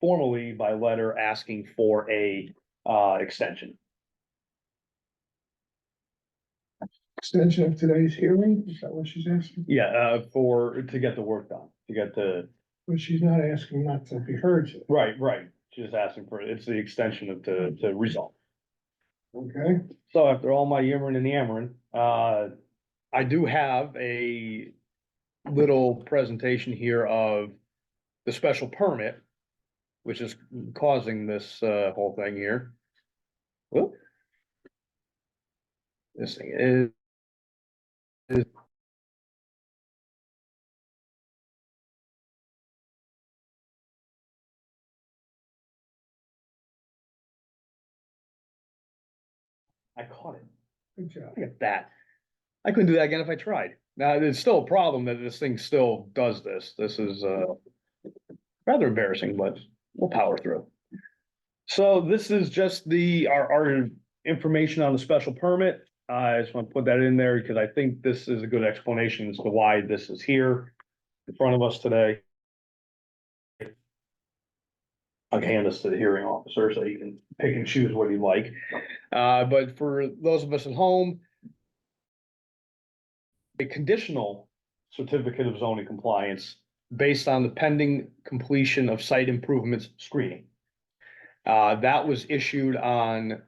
formally by letter asking for a, extension. Extension of today's hearing, is that what she's asking? Yeah, to get the work done, to get the, But she's not asking not to be heard, right, she's asking for, it's the extension of to resolve. okay? So after all my yammering and yammering, I do have a little presentation here of the special permit, which is causing this, whole thing here. Whoop. This thing is. I caught it. Good job. Look at that. I couldn't do that again if I tried. Now, there's still a problem that this thing still does this. This is, rather embarrassing, but we'll power through. So this is just our information on the special permit. I just want to put that in there because I think this is a good explanation as to why this is here in front of us today. I'll hand this to the hearing officer so you can pick and choose what you like. But for those of us at home, a conditional certificate of zoning compliance based on the pending completion of site improvements screening. That was issued on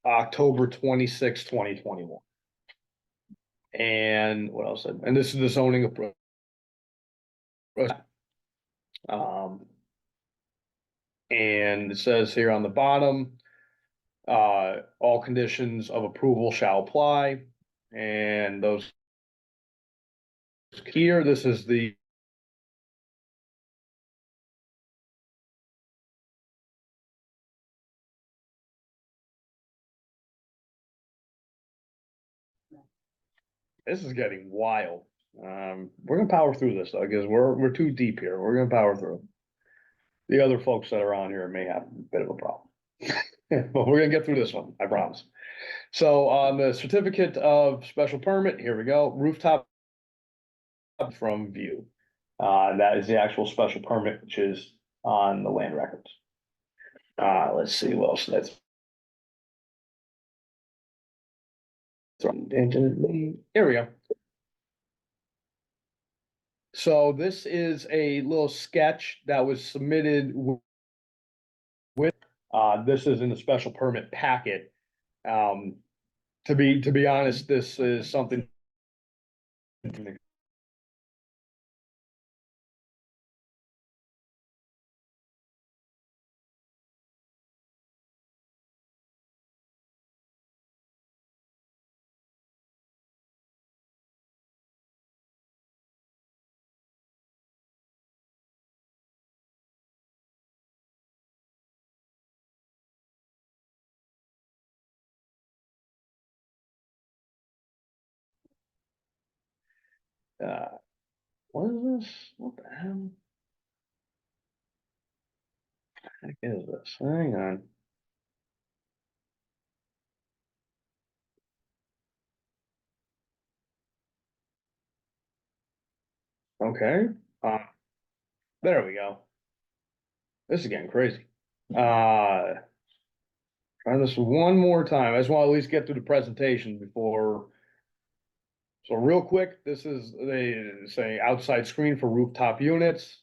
October 26, 2021. And what else? And this is the zoning approach. And it says here on the bottom, all conditions of approval shall apply. And those here, this is the this is getting wild. We're gonna power through this though, because we're too deep here. We're gonna power through. The other folks that are on here may have a bit of a problem. But we're gonna get through this one, I promise. So on the certificate of special permit, here we go, rooftop from view. That is the actual special permit, which is on the land records. Let's see what else that's. Here we go. So this is a little sketch that was submitted with, this is in the special permit packet. To be honest, this is something. What is this? What the hell? Heck is this? Hang on. Okay, there we go. This is getting crazy. Try this one more time. I just want to at least get through the presentation before. So real quick, this is they say outside screen for rooftop units.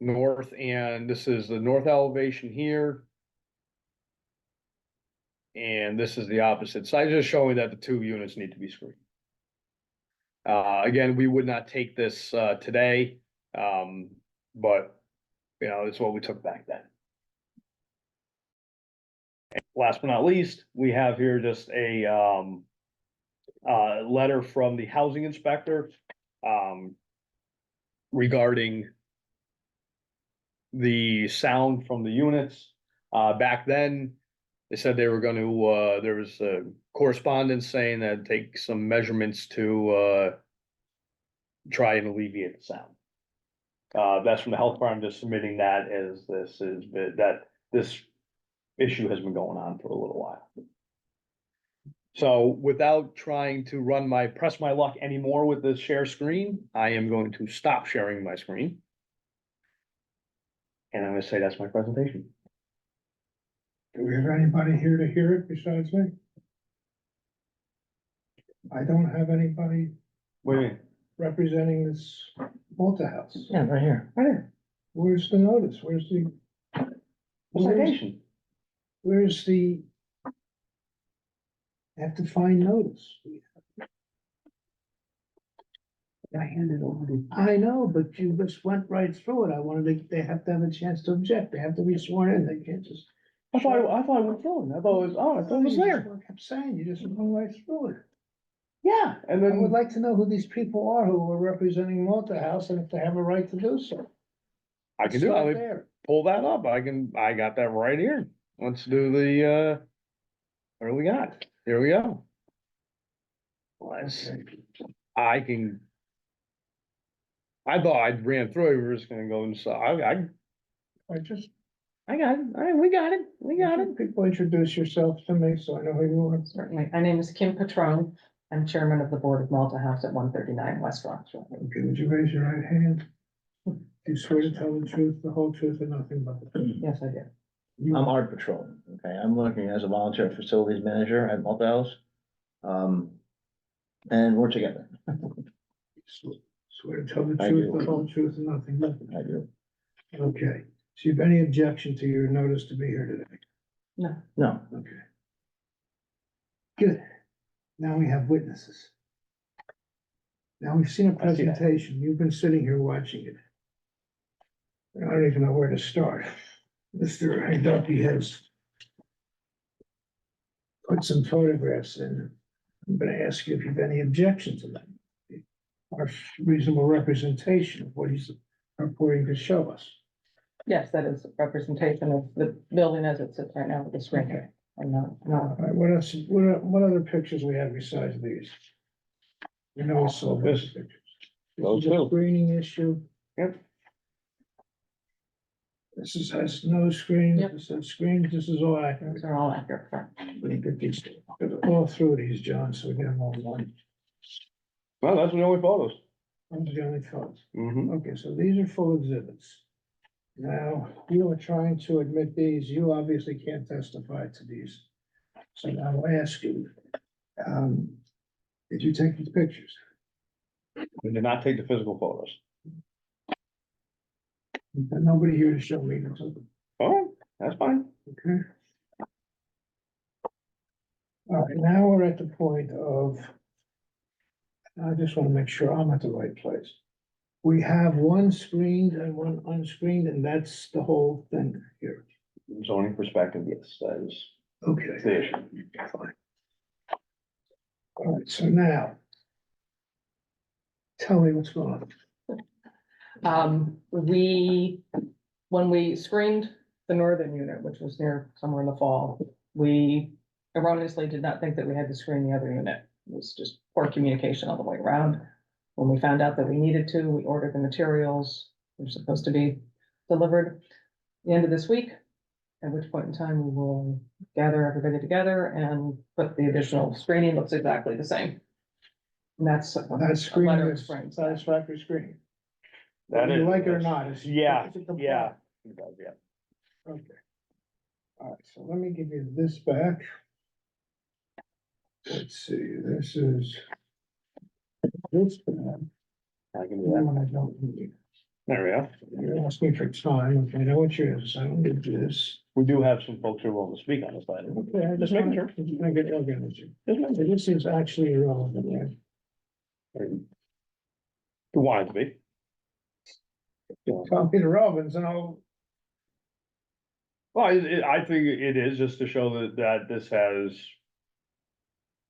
North, and this is the north elevation here. And this is the opposite side, just showing that the two units need to be screened. Again, we would not take this today, but you know, it's what we took back then. And last but not least, we have here just a letter from the housing inspector regarding the sound from the units. Back then, they said they were gonna, there was correspondence saying that take some measurements to, try and alleviate the sound. That's from the health department, just submitting that as that this issue has been going on for a little while. So without trying to press my luck anymore with this share screen, I am going to stop sharing my screen. And I'm gonna say that's my presentation. Do we have anybody here to hear it besides me? I don't have anybody Wait, representing this multi-house. yeah, right here, right here, Where's the notice? Where's the, citation. where's the? Have to find notice. I handed over the. I know, but you just went right through it. I wanted they have to have a chance to object. They have to be sworn in. They can't just. I thought I went through it, I thought it was, oh, I thought it was You there, just kept saying, you just went right through it. yeah, and I would then like to know who these people are who are representing multi-house and if they have a right to do so. I can do, Start I there. pull that up, I got that right here. Let's do the, what do we got? Here we go. Let's, I can. I thought I ran through it, we were just gonna go and so, I just. I got it, all right, we got it. People introduce yourself to me, so I know who you are. Certainly. My name is Kim Patron. I'm chairman of the board of Malta House at 139 West Rock Street. Okay, would you raise your right hand? Do you swear to tell the truth, the whole truth, and nothing but the truth? Yes, I do. You- I'm Art Patrol, okay, I'm working as a volunteer facilities manager at Malta House. And we're together, Swear to tell the I truth, do. the whole truth, and nothing but the I truth. do, Okay, so you have any objection to your notice to be here today? no, Okay. Good. Now we have witnesses. Now we've seen a I see that. presentation. You've been sitting here watching it. I don't even know where to start. Mr. Hidaki has put some photographs in. I'm gonna ask you if you have any objection to them. Our reasonable representation of what he's purporting to show us. Yes, that is a representation of the building as it sits right now with the screen. Okay. I'm not, All right, what else, what other pictures we have besides these? You know, we saw those pictures. Those This is a two. screening issue. Yep. This is, has no screen, Yep. this has screens, this is all accurate. those are all accurate. correct. We can get these, get all through these, John, so we get them all one. Well, that's the only photos. Those are the only photos. Mm-hmm. Okay, so these are full exhibits. Now, you are trying to admit these, you obviously can't testify to these. So now I'll ask you, did you take these pictures? We did not take the physical photos. But nobody here to show me the took them, Oh, that's fine. okay? All right, now we're at the point of. I just want to make sure I'm at the right place. We have one screened and one unscreened, and that's the whole thing here. Zoning perspective, yes, that is Okay. the issue. Fine. All right, so now. Tell me what's going on. When we screened the northern unit, which was near somewhere in the fall, we erroneously did not think that we had to screen the other unit. It was just poor communication all the way around. When we found out that we needed to, we ordered the materials. They're supposed to be delivered the end of this week, at which point in time we will gather everybody together and put the additional screening. Looks exactly the same. And that's. That screen letter is explains that. satisfactory screening. That Whether you is- like it or not, it's. Yeah, it's a compliant. yeah. It does, yeah. Okay. All right, so let me give you this back. Let's see, this is. This one, I can do that that. one I don't need. There we go. You're asking for time, okay, I know what yours is, I don't need this. We do have some folks who are willing to speak on this item. Okay, I Just making wanna- sure. just wanna get organized. Just making sure. This is actually irrelevant, right? Who wanted to be. Tell me the relevance and I'll, Well, I think it is just to show that this has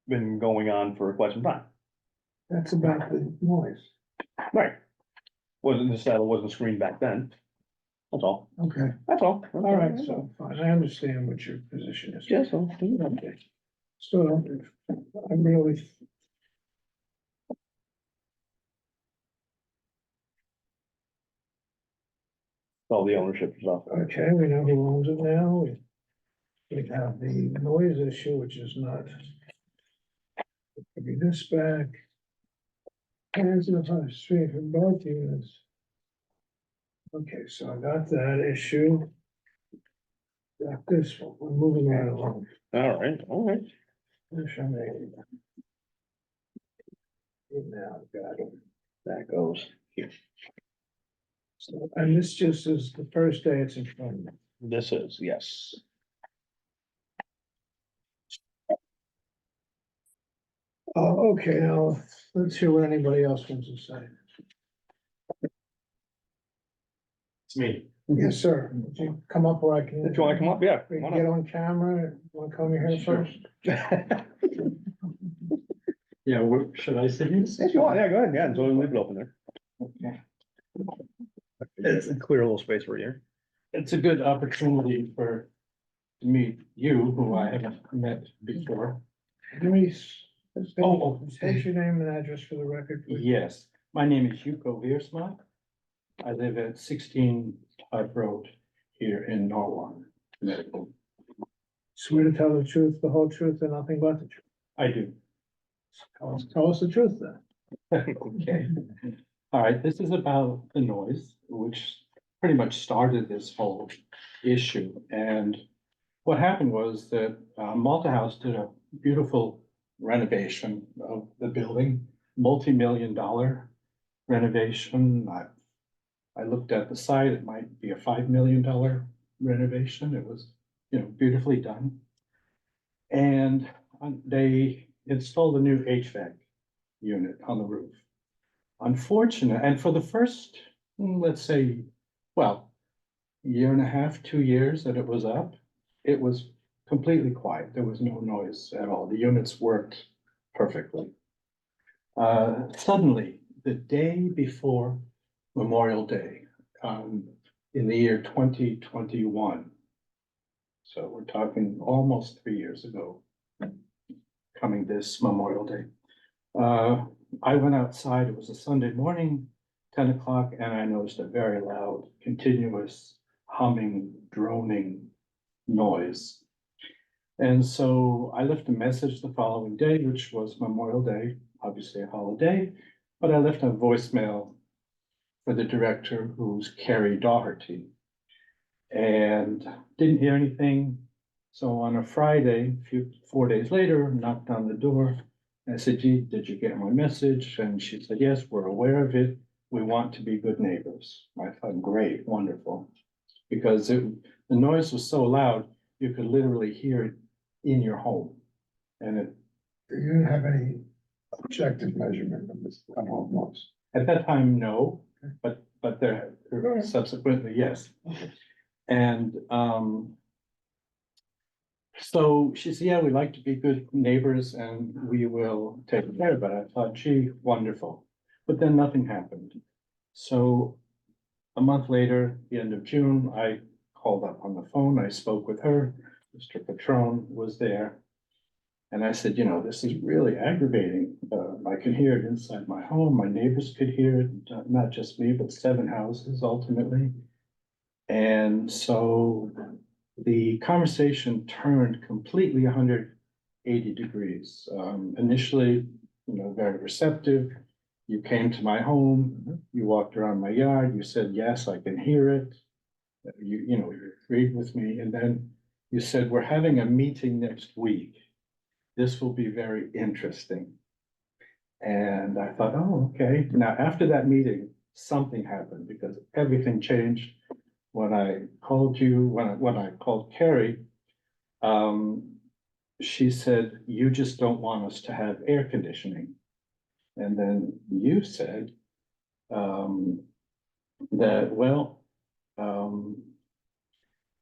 been going on for quite some time. that's about the noise. Right. Wasn't this, that it wasn't screened back then. That's all. Okay, That's all. all right, so fine, I understand what your position is. Yes, so, Okay. So I'm really, all the ownership stuff. okay, we know who owns it now. We have the noise issue, which is not. Give me this back. Hands in the street from both units. Okay, so I got that issue. Got this one, we're moving right along. All right, all right. Now, got it. That goes here. So, and this just is the first day it's in front of me. This is, yes. Okay, now, let's hear what anybody else wants to say. It's me. Yes, sir. Would you come up where I can? If you wanna come up, yeah. We come can on get up. on camera, wanna come here Sure. first? Yeah, should I sit here? If you want, yeah, go ahead, yeah, so leave it open there. Okay. Clear a little space for you. It's a good opportunity to meet you, who I haven't met before. Give me, Oh, state your name and address for the record, please. Yes, my name is Yuko Wiersma. I live at 16 Todd Road here in Norwalk, Connecticut. Swear to tell the truth, the whole truth, and nothing but the truth. I do. Tell us the truth then. Okay. All right, this is about the noise, which pretty much started this whole issue. And what happened was that Malta House did a beautiful renovation of the building, multi-million-dollar renovation. I looked at the site, it might be a $5 million renovation. It was, beautifully done. And they installed a new HVAC unit on the roof. Unfortunate, and for the first, let's say, well, year and a half, 2 years that it was up, it was completely quiet. There was no noise at all. The units worked perfectly. Suddenly, the day before Memorial Day, in the year 2021, so we're talking almost 3 years ago, coming this Memorial Day. I went outside, it was a Sunday morning, 10 o'clock, and I noticed a very loud, continuous humming, droning noise. And so I left a message the following day, which was Memorial Day, obviously a holiday, but I left a voicemail for the director, who's Carrie Doherty. And didn't hear anything. So on a Friday, 4 days later, knocked on the door. I said, gee, did you get my message? And she said, yes, we're aware of it. We want to be good neighbors. I thought, great, wonderful. Because the noise was so loud, you could literally hear it in your home. And You didn't have any objective measurement of this home noise. at that time, no, but there subsequently, yes. And so she said, yeah, we like to be good neighbors and we will take care of it. I thought, gee, wonderful. But then nothing happened. So a month later, the end of June, I called up on the phone. I spoke with her. Mr. Patron was there. And I said, this is really aggravating. I can hear it inside my home. My neighbors could hear it, not just me, but 7 houses ultimately. And so the conversation turned completely 180 degrees. Initially, very receptive. You came to my home, you walked around my yard, you said, yes, I can hear it. You agreed with me. And then you said, we're having a meeting next week. This will be very interesting. And I thought, oh, okay. Now, after that meeting, something happened because everything changed. When I called you, when I called Carrie, she said, you just don't want us to have air conditioning. And then you said that, well,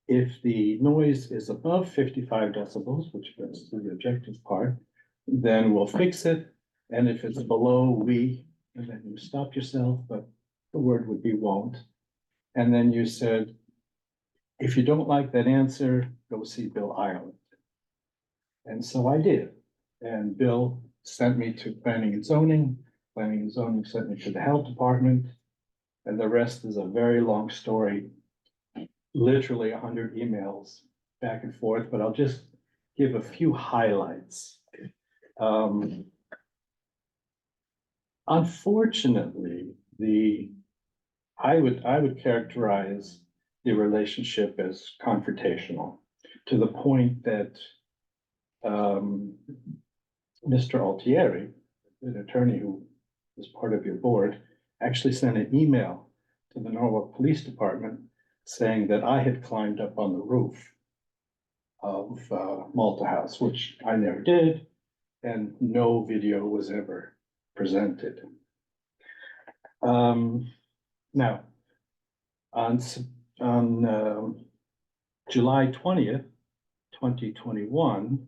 if the noise is above 55 decibels, which is the objective part, then we'll fix it. And if it's below, and then you stop yourself, but the word would be won't. And then you said, if you don't like that answer, go see Bill Ireland. And so I did. And Bill sent me to planning and zoning. Planning and zoning sent me to the health department. And the rest is a very long story. Literally 100 emails back and forth, but I'll just give a few highlights. Unfortunately, I would characterize the relationship as confrontational, to the point that Mr. Altieri, an attorney who was part of your board, actually sent an email to the Norwalk Police Department saying that I had climbed up on the roof of Malta House, which I never did, and no video was ever presented. Now, on July 20th, 2021,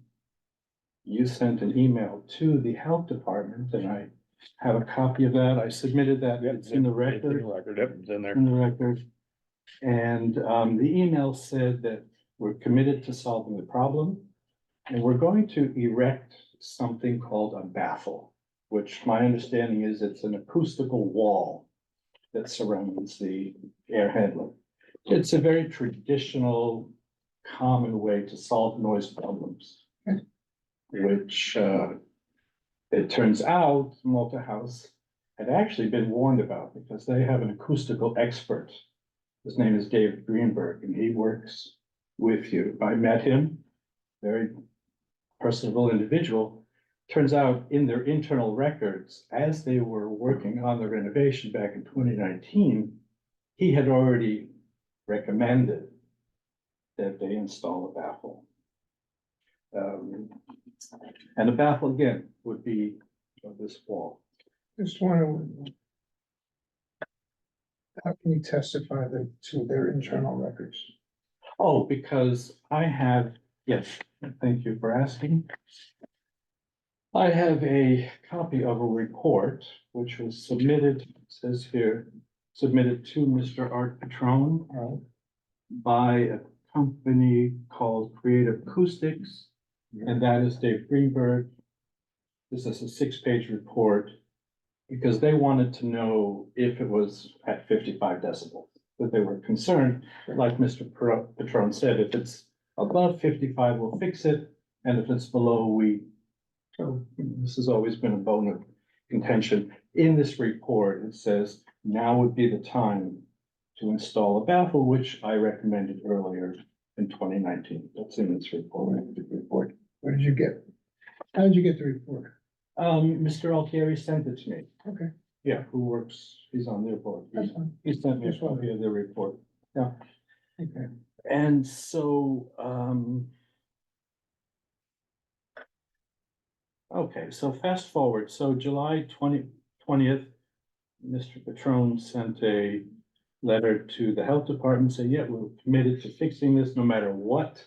you sent an email to the health department, and I have a copy of that. I submitted that. It's in the record. Yep, it's in there. In the record. And the email said that we're committed to solving the problem, and we're going to erect something called a baffle, which my understanding is it's an acoustical wall that surrounds the air handler. It's a very traditional, common way to solve noise problems, which it turns out Malta House had actually been warned about, because they have an acoustical expert. His name is David Greenberg, and he works with you. I met him, very personable individual. Turns out in their internal records, as they were working on the renovation back in 2019, he had already recommended that they install a baffle. And the baffle, again, would be this wall. Just want to. How can you testify to their internal records? Oh, because I have, yes, thank you for asking. I have a copy of a report which was submitted, it says here, submitted to Mr. Art Patron by a company called Creative Acoustics, and that is Dave Greenberg. This is a 6-page report, because they wanted to know if it was at 55 decibels, that they were concerned, like Mr. Patron said, if it's above 55, we'll fix it, and if it's below, so this has always been a bone of contention. In this report, it says, now would be the time to install a baffle, which I recommended earlier in 2019. That's in this report. Where did you get? How did you get the report? Mr. Altieri sent it to me. Okay, Yeah, who works, he's on their board. that's fine. He sent me a That's fine. copy of the report. Yeah. Okay. And so, okay, so fast forward. So July 20th, Mr. Patron sent a letter to the health department saying, yeah, we're committed to fixing this no matter what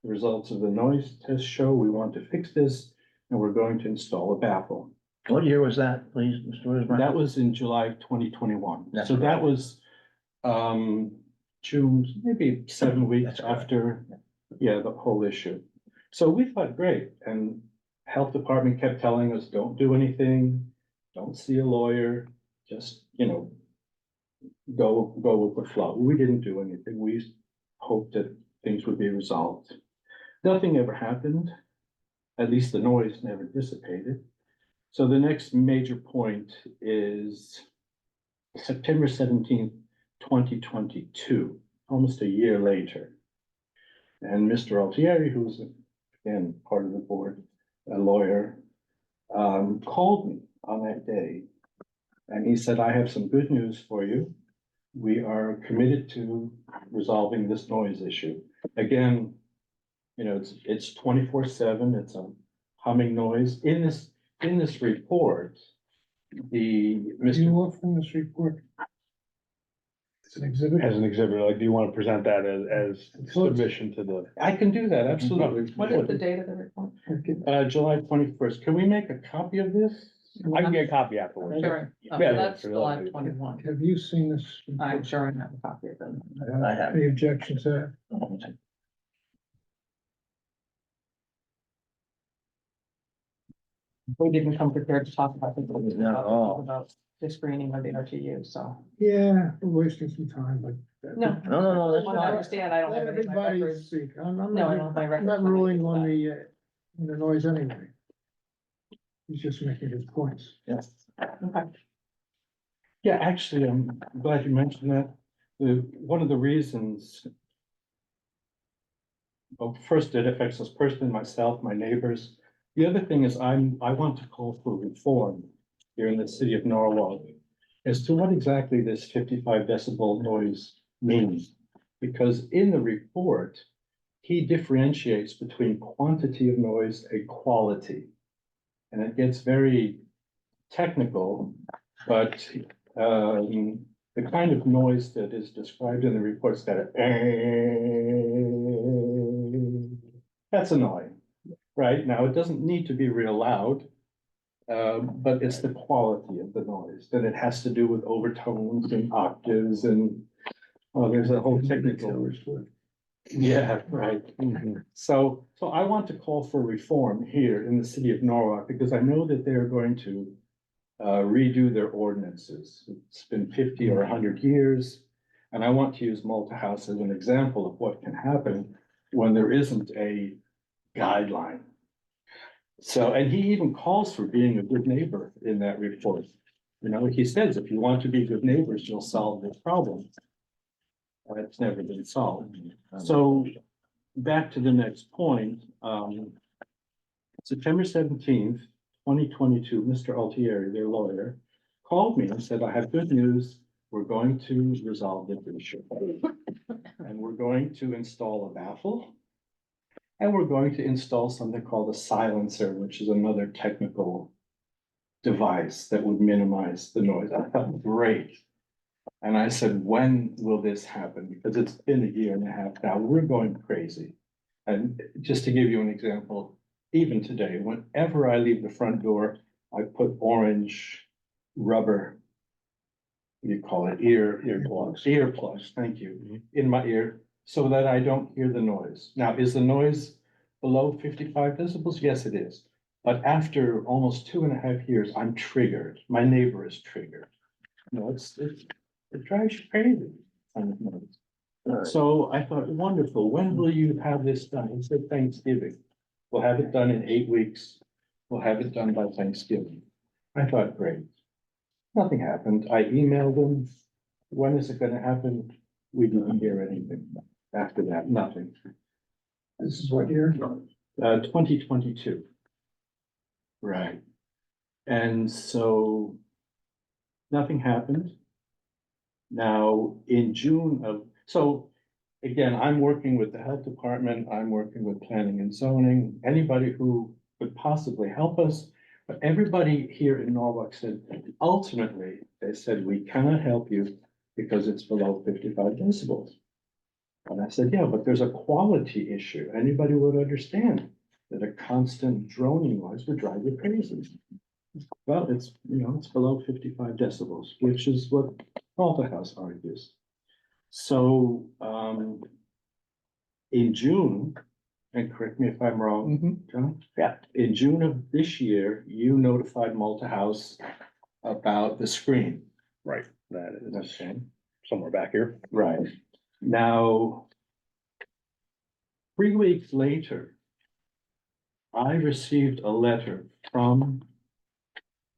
the results of the noise test show. We want to fix this, and we're going to install a baffle. What year was that, please, Mr. Wismer? That was in July of 2021. That's So that correct. was June, maybe 7 weeks That's correct. after, yeah, the whole issue. So we thought, great, and health department kept telling us, don't do anything, don't see a lawyer, just, go with the flow. We didn't do anything. We hoped that things would be resolved. Nothing ever happened. At least the noise never dissipated. So the next major point is September 17th, 2022, almost a year later. And Mr. Altieri, who's again part of the board, a lawyer, called me on that day. And he said, I have some good news for you. We are committed to resolving this noise issue. Again, it's 24/7, it's a humming noise. In this report, You offering this report? It's an exhibit. As an exhibit, like, do you want to present that as submission to the? I can do that, absolutely. What is the date of the report? July 21st. Can we make a copy of this? I can get a copy afterwards. Sure. Oh, Yeah, that's sure, July that'll be- 21. Have you seen this? I'm sure I have a copy of it. I have. Any objection to that? we didn't come prepared to talk about this. Not at all. About the screening of the RTU, so. Yeah, we're wasting some time, but. No. No, that's I fine. understand, I don't Let have any of my everybody records. speak. I'm No, I don't have my I'm records. not ruling on the noise anyway. He's just making his points. Yes. Okay. Yeah, actually, I'm glad you mentioned that. One of the reasons. Well, first, it affects us personally, myself, my neighbors. The other thing is I want to call for reform here in the city of Norwalk as to what exactly this 55 decibel noise means. Because in the report, he differentiates between quantity of noise and quality. And it gets very technical, but the kind of noise that is described in the report is that that's annoying, right? Now, it doesn't need to be real loud, but it's the quality of the noise, that it has to do with overtones and octaves and, oh, there's a whole technical. Yeah, right. So I want to call for reform here in the city of Norwalk, because I know that they're going to redo their ordinances. It's been 50 or 100 years. And I want to use Malta House as an example of what can happen when there isn't a guideline. So, and he even calls for being a good neighbor in that report. You know, he says, if you want to be good neighbors, you'll solve this problem. It's never been solved. So back to the next point, September 17th, 2022, Mr. Altieri, their lawyer, called me and said, I have good news. We're going to resolve this issue. And we're going to install a baffle. And we're going to install something called a silencer, which is another technical device that would minimize the noise. I thought, great. And I said, when will this happen? Because it's been a year and a half now. We're going crazy. And just to give you an example, even today, whenever I leave the front door, I put orange rubber, you call it earplugs, thank you, in my ear so that I don't hear the noise. Now, is the noise below 55 decibels? Yes, it is. But after almost 2.5 years, I'm triggered. My neighbor is triggered. No, it drives you crazy. Kind of noise. So I thought, wonderful, when will you have this done? He said Thanksgiving. We'll have it done in 8 weeks. We'll have it done by Thanksgiving. I thought, great. Nothing happened. I emailed him. When is it gonna happen? We didn't hear anything. After that, nothing. This is what year? 2022. Right. And so nothing happened. Now, in June of, so again, I'm working with the health department, I'm working with planning and zoning, anybody who could possibly help us. But everybody here in Norwalk said, ultimately, they said, we cannot help you because it's below 55 decibels. And I said, yeah, but there's a quality issue. Anybody would understand that a constant droning noise would drive you crazy. Well, it's, you know, it's below 55 decibels, which is what Malta House argues. So, in June, and correct me if I'm wrong, John? Yeah. In June of this year, you notified Malta House about the screen. Right, that is Okay, somewhere back here. right. Now, 3 weeks later, I received a letter from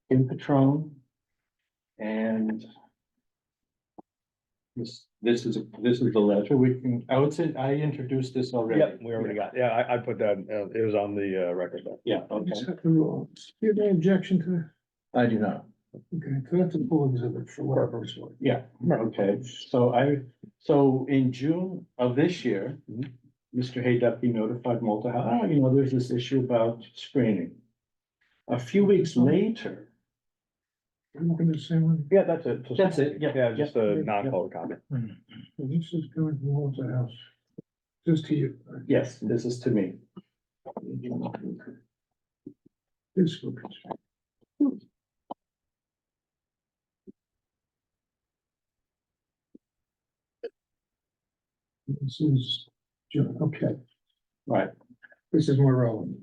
Kim Patron, and this is the letter. We can, I would say, I introduced this already. Yep, we already got, yeah, I put that, it was on the record. Yeah, I okay. just have the rules. Do you have any objection to that? I do not. Okay, so that's a full exhibit for whatever it's worth. Yeah, okay, so in June of this year, Mr. Hayducky notified Malta House, you know, there's this issue about screening. A few weeks later, I'm looking at the same one. Yeah, that's it. That's it, yeah, Yeah, just a yeah, non-color comment. So this is coming from Walter House. Just to you. yes, this is to me. This one. This is, okay, Right, this is more relevant.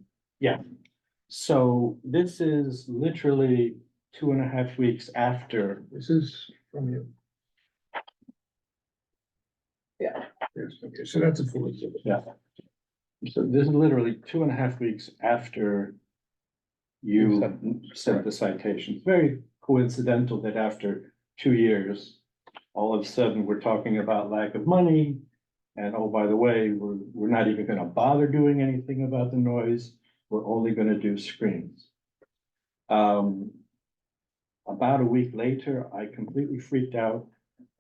So this is literally 2.5 weeks after. This is from you. Yeah. Yes, okay, so that's a full exhibit. Yeah. So this is literally 2.5 weeks after you sent the citation. It's very coincidental that after 2 years, all of a sudden, we're talking about lack of money. And oh, by the way, we're not even gonna bother doing anything about the noise. We're only gonna do screens. About a week later, I completely freaked out.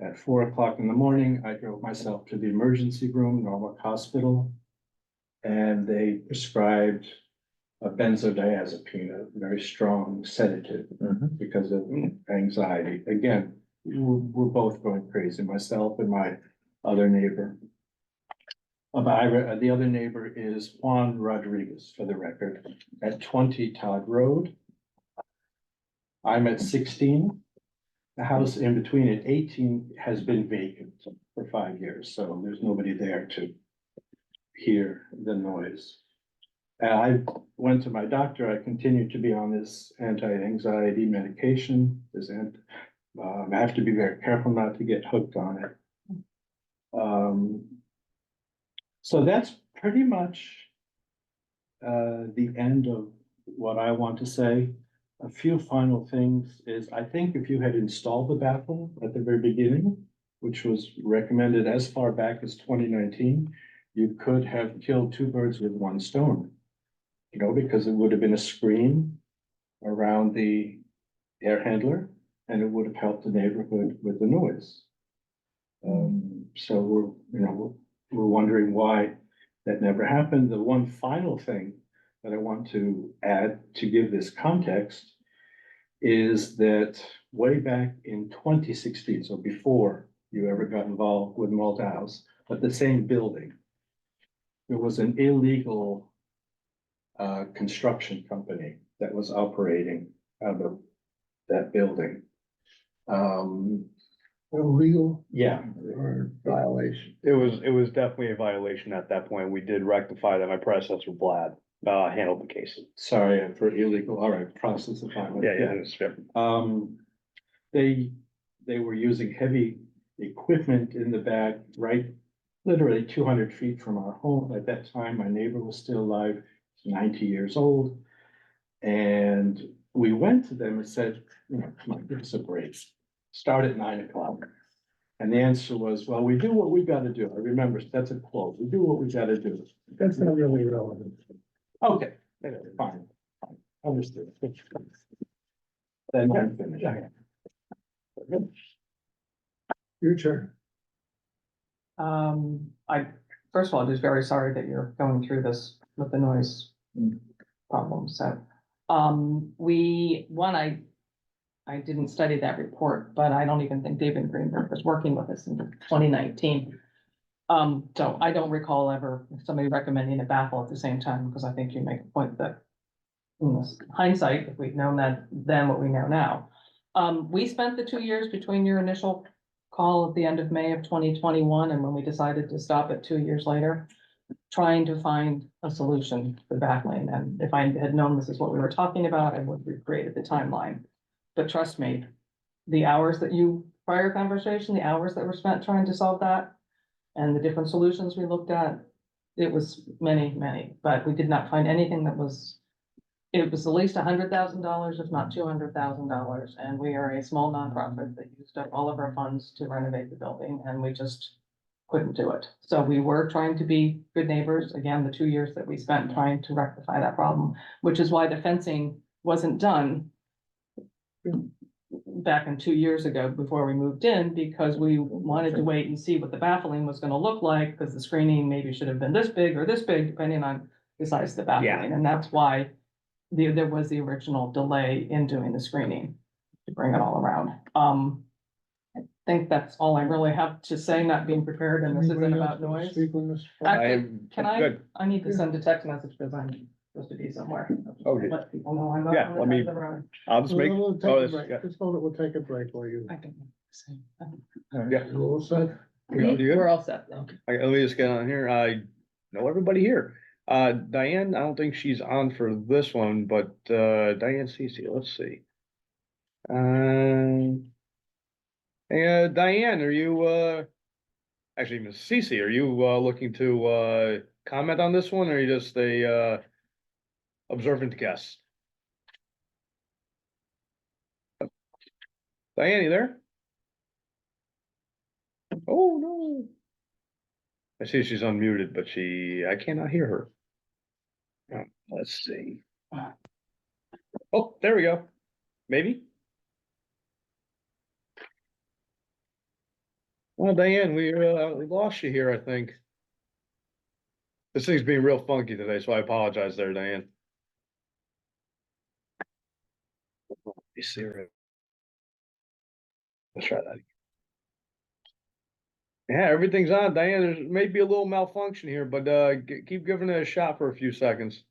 At 4 o'clock in the morning, I drove myself to the emergency room, Norwalk Hospital. And they prescribed a benzodiazepine, a very strong sedative, because of anxiety. Again, we're both going crazy, myself and my other neighbor. The other neighbor is Juan Rodriguez, for the record, at 20 Todd Road. I'm at 16. The house in between at 18 has been vacant for 5 years, so there's nobody there to hear the noise. I went to my doctor. I continue to be on this anti-anxiety medication. I have to be very careful not to get hooked on it. So that's pretty much the end of what I want to say. A few final things is, I think if you had installed the baffle at the very beginning, which was recommended as far back as 2019, you could have killed 2 birds with 1 stone. You know, because it would have been a screen around the air handler, and it would have helped the neighborhood with the noise. So we're wondering why that never happened. The one final thing that I want to add to give this context is that way back in 2016, so before you ever got involved with Malta House, but the same building, there was an illegal construction company that was operating out of that building. Illegal Yeah, or violation? It was definitely a violation at that point. We did rectify that. My predecessor, Vlad, handled the case. sorry for illegal, all right, process of violence. They were using heavy equipment in the back, right, literally 200 feet from our home. At that time, my neighbor was still alive, 90 years old. And we went to them and said, come on, give us a break. Start at 9 o'clock. And the answer was, well, we do what we gotta do. I remember, that's a quote. We do what we gotta do. That's not really relevant. Okay, fine, understood. Then I'm finished. Your turn. First of all, I'm just very sorry that you're going through this with the noise problem, so. I didn't study that report, but I don't even think David Greenberg was working with us in 2019. So I don't recall ever somebody recommending a baffle at the same time, because I think you make a point that in hindsight, if we'd known that then what we know now. We spent the 2 years between your initial call at the end of May of 2021 and when we decided to stop it 2 years later, trying to find a solution for baffling. And if I had known this is what we were talking about, I would have recreated the timeline. But trust me, the hours that prior conversation, the hours that were spent trying to solve that and the different solutions we looked at, it was many, but we did not find anything that was, it was at least $100,000, if not $200,000. And we are a small nonprofit that used up all of our funds to renovate the building, and we just couldn't do it. So we were trying to be good neighbors. Again, the 2 years that we spent trying to rectify that problem, which is why the fencing wasn't done back in 2 years ago before we moved in, because we wanted to wait and see what the baffling was gonna look like, because the screening maybe should have been this big or this big, depending on the size of the baffling. And that's why there was the original delay in doing the screening to bring it all around. I think that's all I really have to say, not being prepared, and this isn't about noise. Speak on this. Actually, can I, Good. I need to send a text message because I'm supposed to be somewhere. Okay. Let people know I'm not Yeah, on let the me- end of the road. I'll just make, We'll take oh, a this, break. yeah. Just hold it, we'll take a break while you. I don't know. Same. Yeah. You all set? You good? We're all set though. Let me just get on here. I know everybody here. Diane, I don't think she's on for this one, but, Diane Cece, let's see. Diane, are you, actually, Miss Cece, are you, looking to, comment on this one, or are you just a, observant guest? Diane, you there? Oh, no. I see she's unmuted, but I cannot hear her. Let's see. Oh, there we go. Maybe? Well, Diane, we lost you here, I think. This thing's being real funky today, so I apologize there, Diane. Let me see her. Let's try that again. Yeah, everything's on, Diane. There's maybe a little malfunction here, but keep giving it a shot for a few seconds.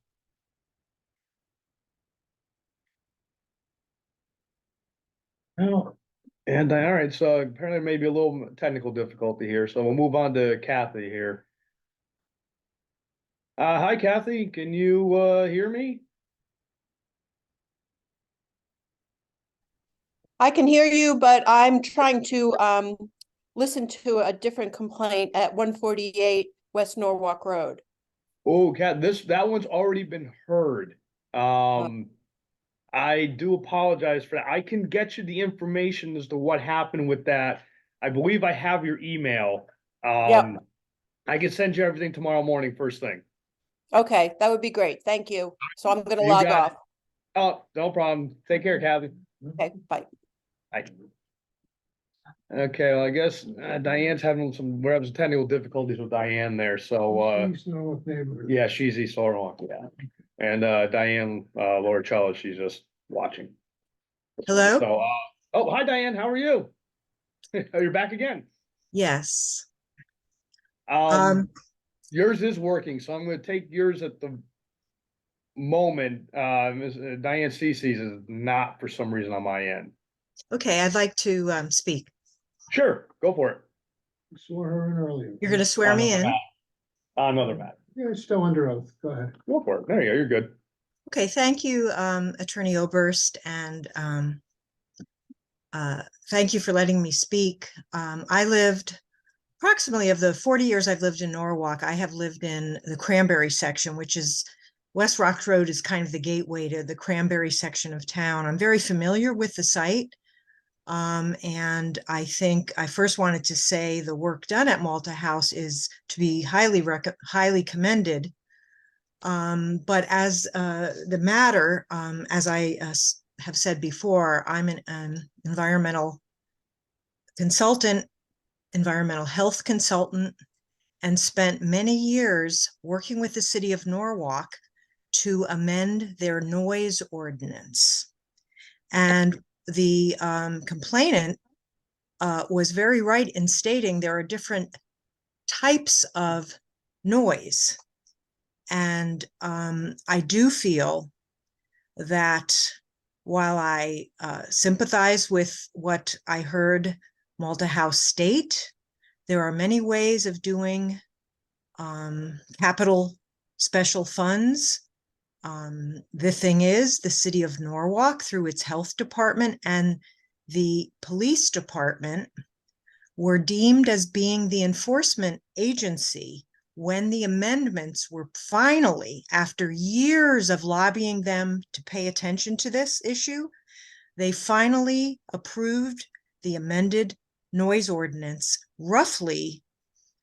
Oh, and all right, so apparently maybe a little technical difficulty here, so we'll move on to Kathy here. Hi, Kathy, can you hear me? I can hear you, but I'm trying to listen to a different complaint at 148 West Norwalk Road. Oh, Kat, that one's already been heard. I do apologize for that. I can get you the information as to what happened with that. I believe I have your email. Yep. I can send you everything tomorrow morning, first thing. Okay, that would be great. Thank you. So I'm going to You log got off. it. Oh, no problem. Take care, Kathy. Okay, bye. Bye. Okay, well, I guess Diane's we're having some technical difficulties with Diane there, so, East Norwalk neighborhood. yeah, she's East Laurel, yeah. And, Diane, Lauricella, she's just watching. Hello? So, oh, hi, Diane, how are you? Oh, you're back again. Yes. Yours is working, so I'm gonna take yours at the moment. Diane Cece's is not for some reason on my end. Okay, I'd like to speak. Sure, go for it. Swore her in earlier. You're going to swear me in? Another matter. Yeah, it's still under oath. Go ahead. Go for it. There you go. You're good. Okay, thank you, Attorney Oberst, and thank you for letting me speak. I lived approximately, of the 40 years I've lived in Norwalk, I have lived in the Cranberry section, which is West Rock Road is kind of the gateway to the Cranberry section of town. I'm very familiar with the site. And I think I first wanted to say the work done at Malta House is to be highly commended. But as the matter, as I have said before, I'm an environmental consultant, environmental health consultant, and spent many years working with the city of Norwalk to amend their noise ordinance. And the complainant was very right in stating there are different types of noise. And I do feel that while I sympathize with what I heard Malta House state, there are many ways of doing capital special funds. The thing is, the city of Norwalk, through its health department and the police department, were deemed as being the enforcement agency when the amendments were finally, after years of lobbying them to pay attention to this issue, they finally approved the amended noise ordinance roughly,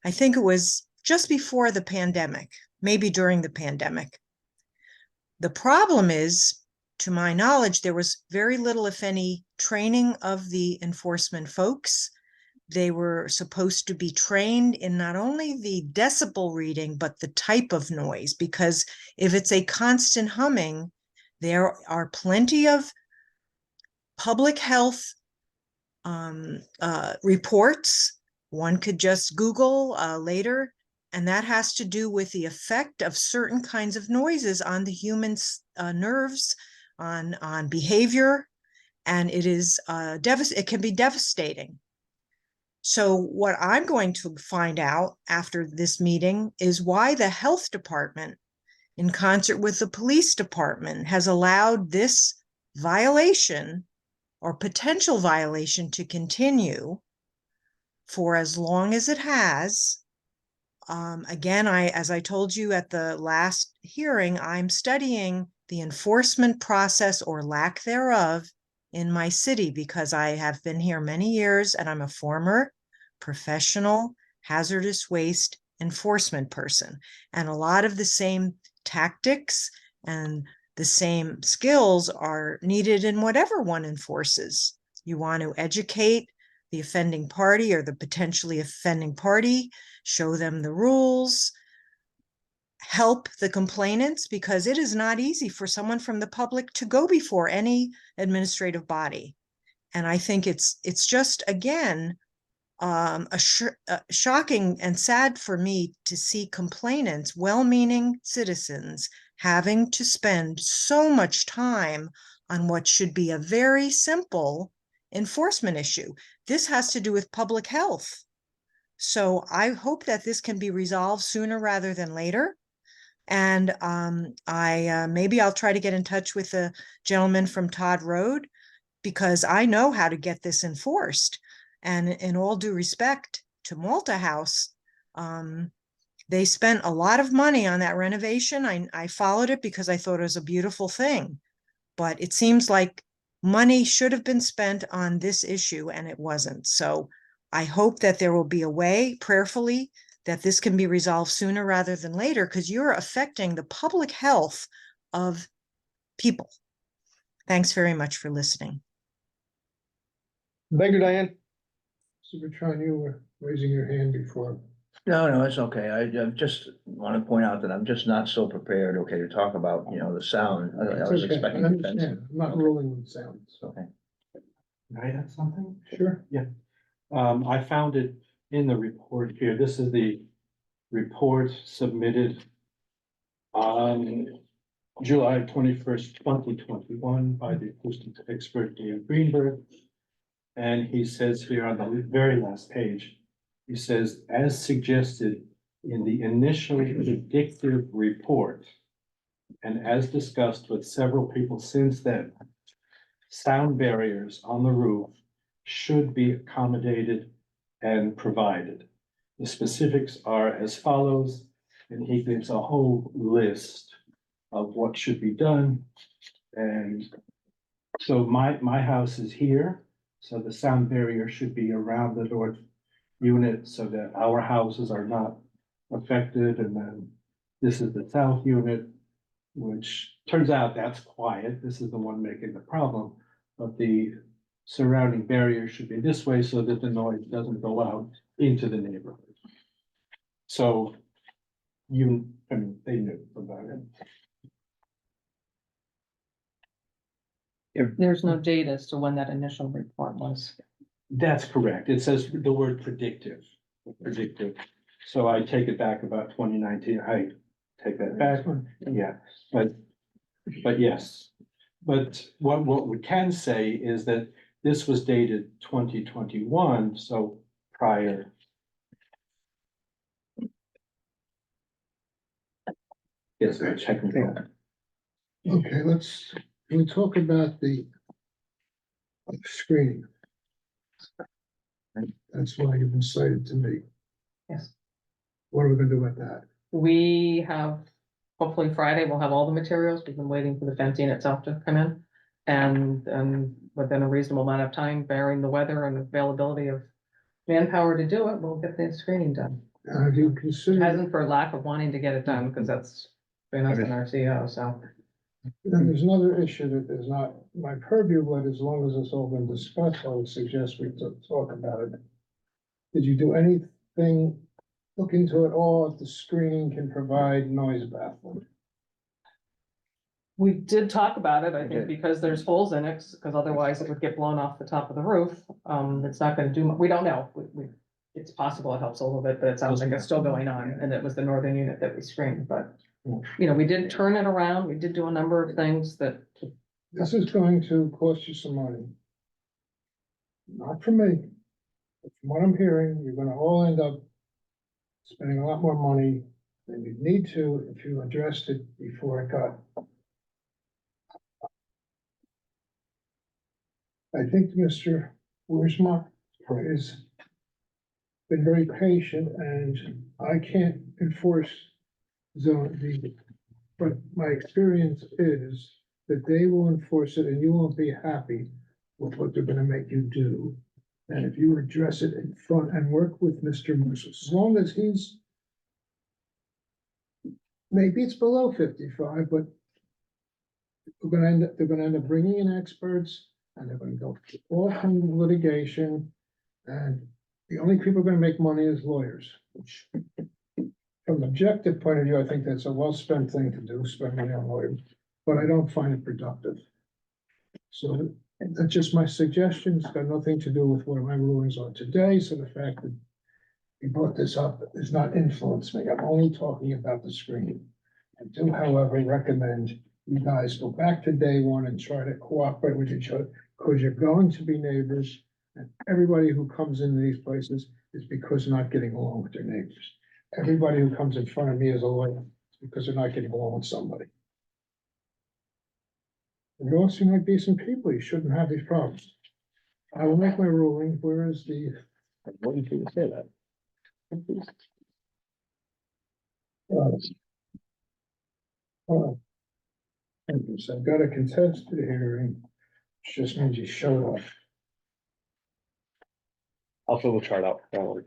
I think it was just before the pandemic, maybe during the pandemic. The problem is, to my knowledge, there was very little, if any, training of the enforcement folks. They were supposed to be trained in not only the decibel reading, but the type of noise, because if it's a constant humming, there are plenty of public health reports. One could just Google later, and that has to do with the effect of certain kinds of noises on the human's nerves, on behavior, and it can be devastating. So what I'm going to find out after this meeting is why the health department in concert with the police department, has allowed this violation or potential violation to continue for as long as it has. Again, as I told you at the last hearing, I'm studying the enforcement process or lack thereof in my city because I have been here many years and I'm a former professional hazardous waste enforcement person. And a lot of the same tactics and the same skills are needed in whatever one enforces. You want to educate the offending party or the potentially offending party, show them the rules, help the complainants, because it is not easy for someone from the public to go before any administrative body. And I think it's just, again, shocking and sad for me to see complainants, well-meaning citizens, having to spend so much time on what should be a very simple enforcement issue. This has to do with public health. So I hope that this can be resolved sooner rather than later. And maybe I'll try to get in touch with the gentleman from Todd Road, because I know how to get this enforced. And in all due respect to Malta House, they spent a lot of money on that renovation. I followed it because I thought it was a beautiful thing. But it seems like money should have been spent on this issue and it wasn't. So I hope that there will be a way, prayerfully, that this can be resolved sooner rather than later, because you're affecting the public health of people. Thanks very much for listening. Thank you, Diane. Supertron, you were raising your hand before. No, it's okay. I just want to point out that I'm just not so prepared, okay, to talk about, the sound. I It's was okay, I expecting. understand. I'm not ruling with sound, so. Okay. Can I add something? Sure. I found it in the report here. This is the report submitted on July 21st, 2021 by the acoustic expert Dan Greenberg. And he says here on the very last page, he says, as suggested in the initial predictive report, and as discussed with several people since then, sound barriers on the roof should be accommodated and provided. The specifics are as follows, and he gives a whole list of what should be done. And so my house is here, so the sound barrier should be around the north unit so that our houses are not affected. And then this is the south unit, which turns out that's quiet. This is the one making the problem, but the surrounding barrier should be this way so that the noise doesn't go out into the neighborhood. So they knew about it. There's no date as to when that initial report was. That's correct. It says the word predictive. So I take it back about 2019. I take that back. Yeah, but yes. But what we can say is that this was dated 2021, so prior. Yes, technical. Okay, can we talk about the screening? That's why you've been cited to me. Yes. What are we gonna do about that? We have, hopefully Friday, we'll have all the materials. We've been waiting for the fencing itself to come in. And within a reasonable amount of time, bearing the weather and availability of manpower to do it, we'll get the screening done. Have you It considered, hasn't for lack of wanting to get it done, because that's been us and our CEO, so. then there's another issue that is not my purview, but as long as it's all been discussed, I would suggest we talk about it. Did you do anything, look into it all, if the screening can provide noise baffling? We did talk about it, I think, Okay. because there's holes in it, because otherwise it would get blown off the top of the roof. It's not gonna do, we don't know. It's possible it helps a little bit, but it sounds like it's still going on, and it was the northern unit that we screened, but. We did turn it around. We did do a number of things that. This is going to cost you some money. Not for me, but from what I'm hearing, you're gonna all end up spending a lot more money And you need to, if you addressed it before it got. I think Mr. Wiersma is been very patient, and I can't enforce the, but my experience is that they will enforce it and you won't be happy with what they're gonna make you do. And if you address it in front and work with Mr. Moses, as long as he's, maybe it's below 55, but they're gonna end up bringing in experts, and they're gonna go through all kinds of litigation. And the only people gonna make money is lawyers, which from an objective point of view, I think that's a well-spent thing to do, spend money on lawyers, but I don't find it productive. So that's just my suggestion. It's got nothing to do with what my rulings are today, so the fact that you brought this up does not influence me. I'm only talking about the screening. I do, however, recommend you guys go back to day one and try to cooperate with each other, because you're going to be neighbors. And everybody who comes into these places is because they're not getting along with their neighbors. Everybody who comes in front of me as a lawyer is because they're not getting along with somebody. And you all seem like decent people. You shouldn't have these problems. I will make my ruling. Where is the? I'm waiting for you to say that. So I've got a contested hearing, which just means you showed up. I'll fill the chart out, don't worry.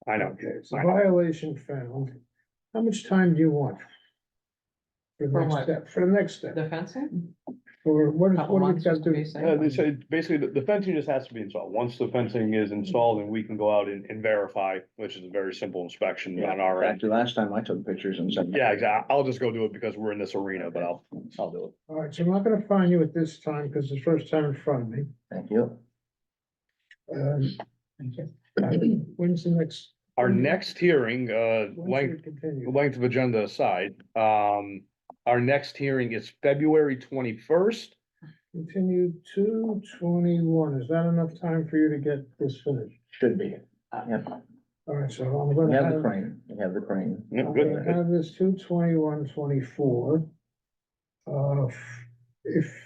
I know. Okay, it's a violation found. How much time do you want? For the For next what? step, for the next step, The fencing? for what Couple do we months got just to to be do? safe. They say basically the fencing just has to be installed. Once the fencing is installed, and we can go out and verify, which is a very simple inspection on our end. Actually, last time I took pictures and sent. Yeah, exactly. I'll just go do it because we're in this arena, but I'll do it. All right, so I'm not gonna find you at this time, because it's the first time in front of me. Thank you. When's the next? Our next hearing, when should we length continue? of agenda aside, our next hearing is February 21st. Continue 2/21. Is that enough time for you to get this finished? Should be. Yep, All right, so I'm we gonna have the have, crane, we have the crane. Yeah, I'm good. gonna have this 2/21/24. If.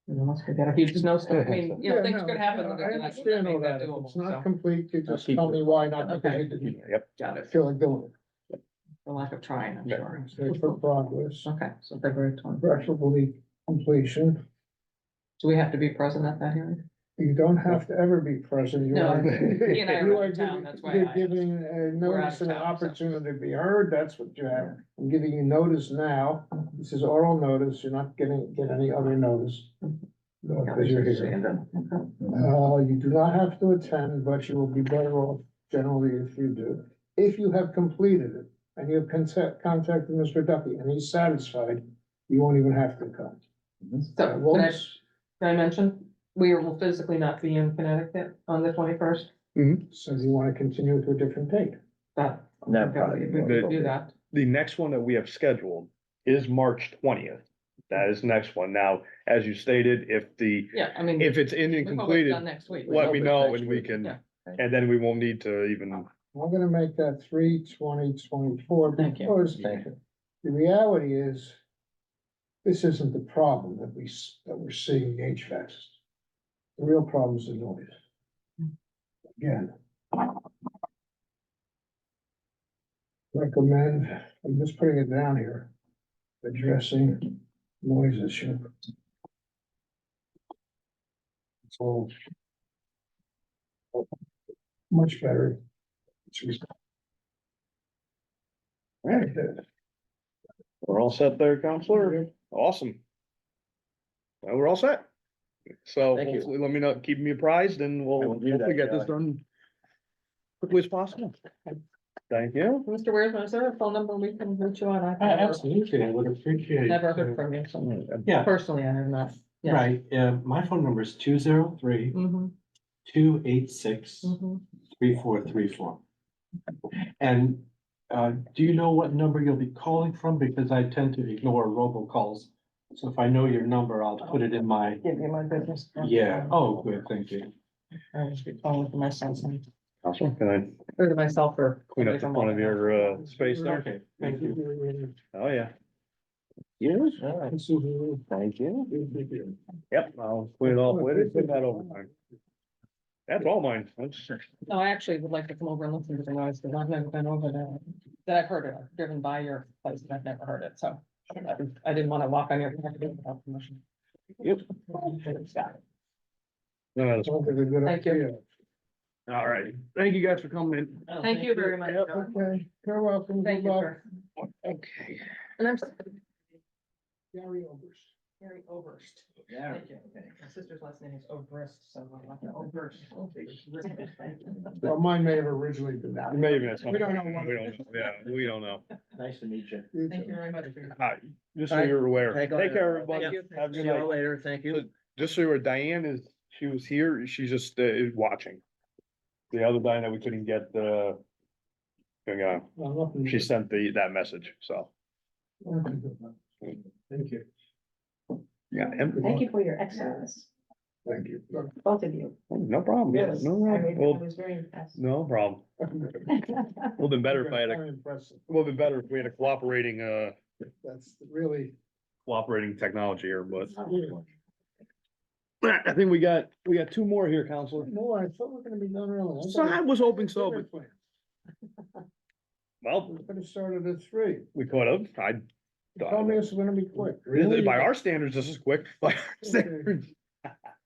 Unless we get a huge snowstorm, I mean, you know, Yeah, things no, could happen. no, that I they're not understand all make that. If doable, it's not so, complete, you just keep tell me it. why not, because Okay. you didn't Yep. got it, feel like doing for lack of trying, I'm Yeah. sure. it. So for progress, Okay, so February 20th. preferably completion. Do we have to be present at that hearing? You don't have to ever be present. You No, are- he and I you are are out of town, giving- that's why You're I giving a We're out notice of and an town, so- opportunity to be heard. That's what you have. I'm giving you notice now. This is oral notice. You're not get any other notice. Because you're here. You do not have to attend, but you will be better off generally if you do. If you have completed it and you have contacted Mr. Duffy and he's satisfied, you won't even have to come. So, Once, can I mention, we will physically not be in Connecticut on the 21st, so you want to continue to a different date. but. That probably We could do that. The next one that we have scheduled is March 20th. That is the next one. Now, as you stated, if Yeah, I mean. if it's we hope it's incompleted, done Next week. let me know next and we week. can, Yeah. and then we won't need to even, I'm gonna make that 3/20/24 Thank you. because Thank you. the reality is, this isn't the problem that we're seeing in the HVAC system. The real problem is the noise. Again. Recommend, I'm just putting it down here, addressing noise issue. So. Much better. Right. we're all set there, Counselor. Awesome. Well, we're all set. So Thank you. hopefully let me know, keep me apprised and I we'll will do hopefully that, get this Joe. done quickly as possible. Thank you. Mr. Wiersma, is there a phone number we can reach you on? I've Absolutely, I would appreciate. never heard from you, so Yeah, personally, I have not. Yeah. right, my phone number is 203 Mhm, 286 mhm. 3434. And do you know what number you'll be calling from? Because I tend to ignore robocalls. So if I know your number, I'll put it in my, Give you my business. yeah, oh, good, thank you. I was calling for my son's name. Counselor, can Heard it myself for. Clean up the front of your, space there. Okay, thank you. Oh, yeah. Yes, Thank you. thank you. Yep, I'll clean it off later, put that over time. That's all mine. That's, No, I actually would like to come over and listen to the noise, because I've never been over there. That I've heard it, I've driven by your place, and I've never heard it, so. I didn't want to walk on your property without permission. yep. No, that's- Sounds like a good Thank you. idea. All right, thank you guys for coming in. Thank you very much. Yep. John. Okay, you're welcome. Thank Good you, luck. sir. Okay. And I'm. Gary Oberst. Gary Oberst. Yeah. Thank you. My sister's last name is Oberst, so I'm like, Oberst. Well, mine may have originally been that. Maybe that's. We don't know what- We don't know, yeah, we don't know. Nice to meet you. Thank you very much. for your- Hi, just so you're aware. Take Take care. care, everybody. Thank you. Have a See good you all night. later, thank you. Just so you're aware, Diane is, she was here, she's just, is watching. The other Diane that we couldn't get, she sent that message, so. Thank you. Yeah, and, Thank you for your excellence, Thank you. both of you. no problem, yeah, Yes, no, I problem. mean, I Well, was very impressed. no problem. Would've been better if I had Very impressive. would've been better if we had a cooperating, That's really. cooperating technology here, but. I think we got two more here, Counselor. No, I thought we were gonna be done early. So I was hoping so, but, We well, could have started at 3. we could have, You told me it's gonna be quick. by our standards, this is quick, by our standards.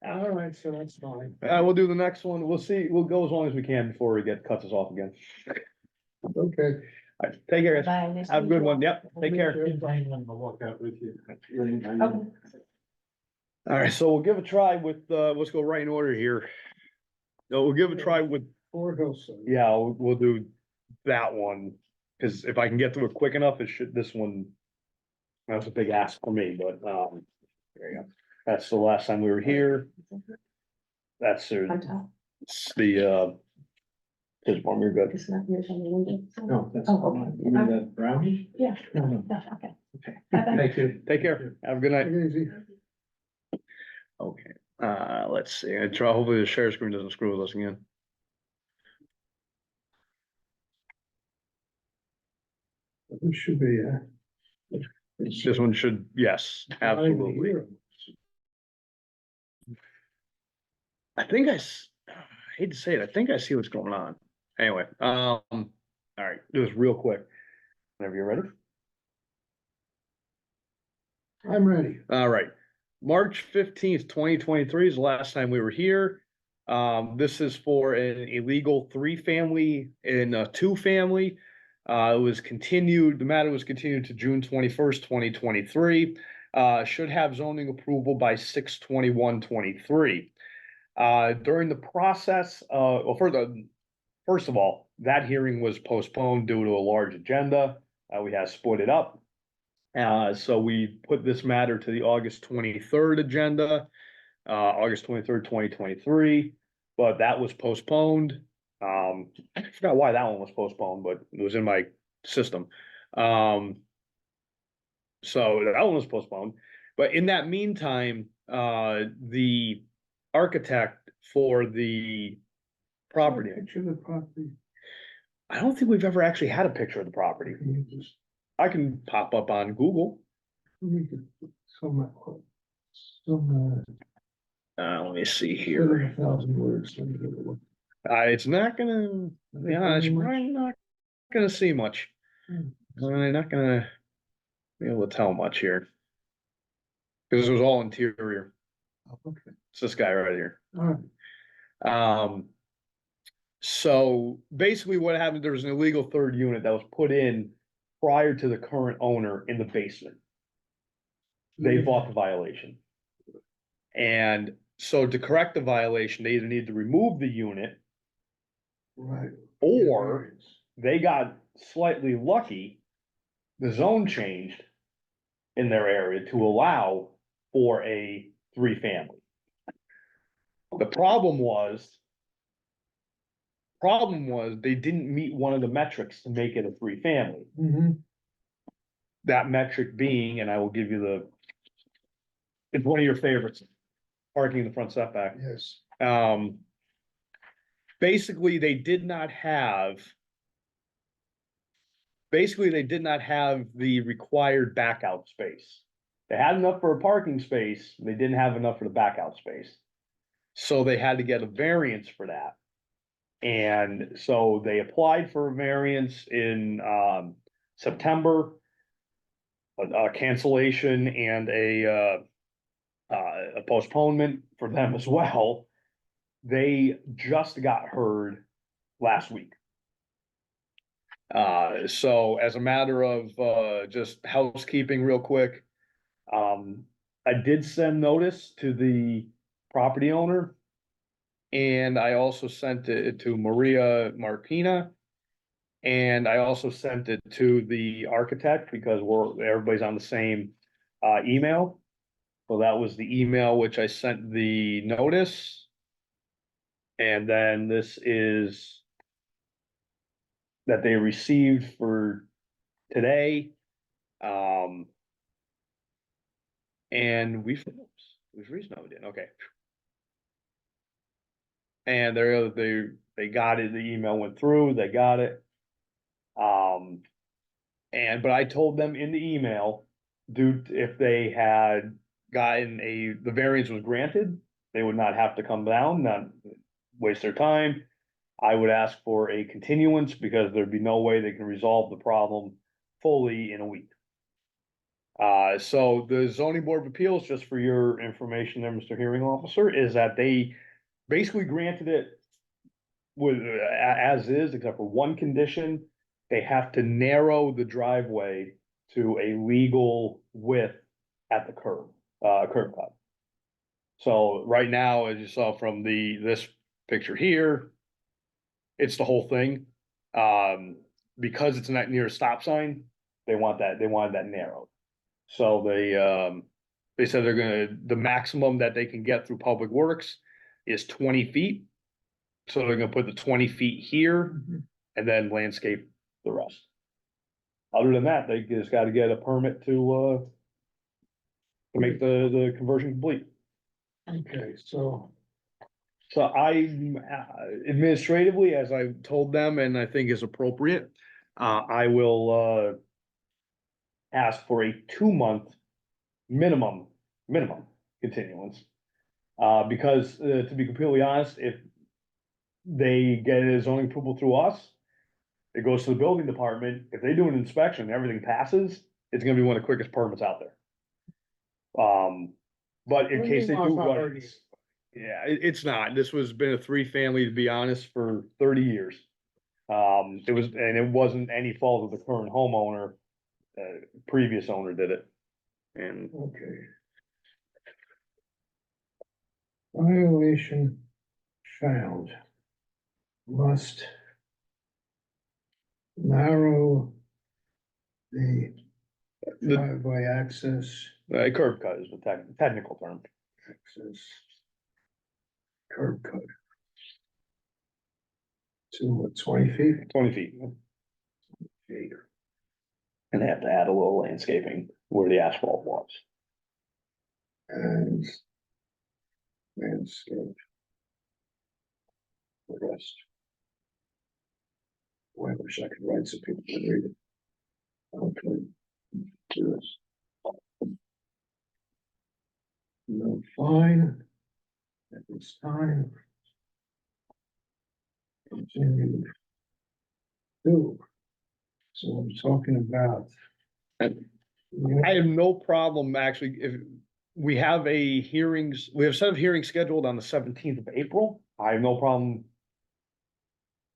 All right, so that's fine. We'll do the next one, we'll see, we'll go as long as we can before it cuts us off again. Okay. All right, take care, guys. Bye. Nice to Have a meet good you. one, yep, take care. I'll walk out with you. Okay. All right, so we'll give a try with, let's go right in order here. No, we'll give a try with, Fort Hillside. yeah, we'll do that one, cause if I can get through it quick enough, this one. That's a big ask for me, but, there you go. That's the last time we were here. That's On the, top. his one, you're good. It's not yours on the window. No, that's. Oh, okay. You mean the brownies? Yeah. No, no. No, okay. Bye-bye. Thank you. Take care, have a good night. Take it easy. Okay, let's see, I try, hopefully the share screen doesn't screw with us again. It should be, This one should, yes, absolutely. I think I hate to say it, I think I see what's going on. Anyway, all right, do this real quick. Whenever you're ready. I'm ready. All right, March 15th, 2023 is the last time we were here. This is for an illegal 3-family and a 2-family. It was continued, the matter was continued to June 21st, 2023. Should have zoning approval by 6/21/23. During the process, well, first of all, that hearing was postponed due to a large agenda. We had split it up. So we put this matter to the August 23rd agenda, August 23rd, 2023, but that was postponed. I forgot why that one was postponed, but it was in my system. So that one was postponed, but in that meantime, the architect for the property, Picture of the property. I don't think we've ever actually had a picture of the property. Can you just, I can pop up on Google. we could, some, Let me see here, here. 1,000 words. Let me give it a look. It's not gonna, yeah, it's probably not gonna see much. Hmm. I'm not gonna be able to tell much here. Cause it was all interior. Okay. It's this guy right here. All right. So basically what happened, there was an illegal 3rd unit that was put in prior to the current owner in the basement. They fought the violation. And so to correct the violation, they either need to remove the unit Right. or they got slightly lucky. The zone changed in their area to allow for a 3-family. The problem was they didn't meet one of the metrics to make it a 3-family. Mm-hmm. That metric being, and I will give you it's one of your favorites, parking in the front setback. Yes. basically, they did not have. Basically, they did not have the required back out space. They had enough for a parking space, they didn't have enough for the back out space. So they had to get a variance for that. And so they applied for a variance in September. A cancellation and a postponement for them as well. They just got heard last week. So as a matter of just housekeeping real quick, I did send notice to the property owner. And I also sent it to Maria Marpina. And I also sent it to the architect because everybody's on the same email. So that was the email which I sent the notice. And then this is that they received for today. And we've reason we did, okay. And they got it, the email went through, they got it. But I told them in the email, if they had gotten the variance was granted, they would not have to come down, not waste their time. I would ask for a continuance because there'd be no way they can resolve the problem fully in a week. So the zoning board of appeals, just for your information there, Mr. Hearing Officer, is that they basically granted it with, as is, except for one condition. They have to narrow the driveway to a legal width at the curb cut. So right now, as you saw from this picture here, it's the whole thing. Because it's not near a stop sign, they wanted that narrowed. So they said the maximum that they can get through Public Works is 20 feet. So they're gonna put the 20 feet here and then landscape the rest. Other than that, they just gotta get a permit to make the conversion complete. Okay, so So I administratively, as I told them, and I think is appropriate, I will ask for a 2-month minimum continuance. Because to be completely honest, if they get a zoning approval through us, it goes to the building department. If they do an inspection, and everything passes, it's gonna be one of the quickest permits out there. But in case they do run, yeah, it's not. This was been a 3-family, to be honest, for 30 years. It wasn't any fault of the current homeowner. Previous owner did it. And okay. Violation found. Must narrow the driveway access, curb cut is the technical term. access curb cut. To what, 20 feet? 20 feet. Feet. And they have to add a little landscaping where the asphalt was. And landscape. The rest. Boy, I wish I could write so people could read it. Okay. Do this. No fine. At this time. Continue. Do. So I'm talking about. I have no problem, actually, if we have a set of hearings scheduled on the 17th of April. I have no problem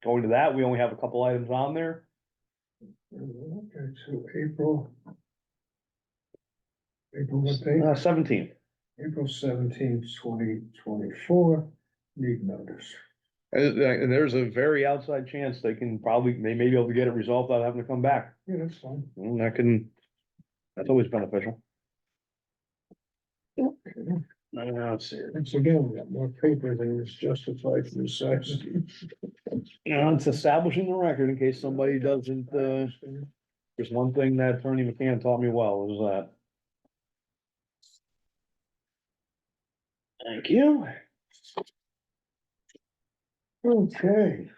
going to that. We only have a couple items on there. Okay, so April. April what date? 17th. April 17th, 2024, need notice. And there's a very outside chance they may be able to get it resolved without having to come back. Yeah, that's fine. And that's always beneficial. Okay. Let's see. Once again, we got more paper than is justified for the size. It's establishing the record in case somebody doesn't, there's one thing that Attorney McCann taught me well, was that. Thank you. Okay.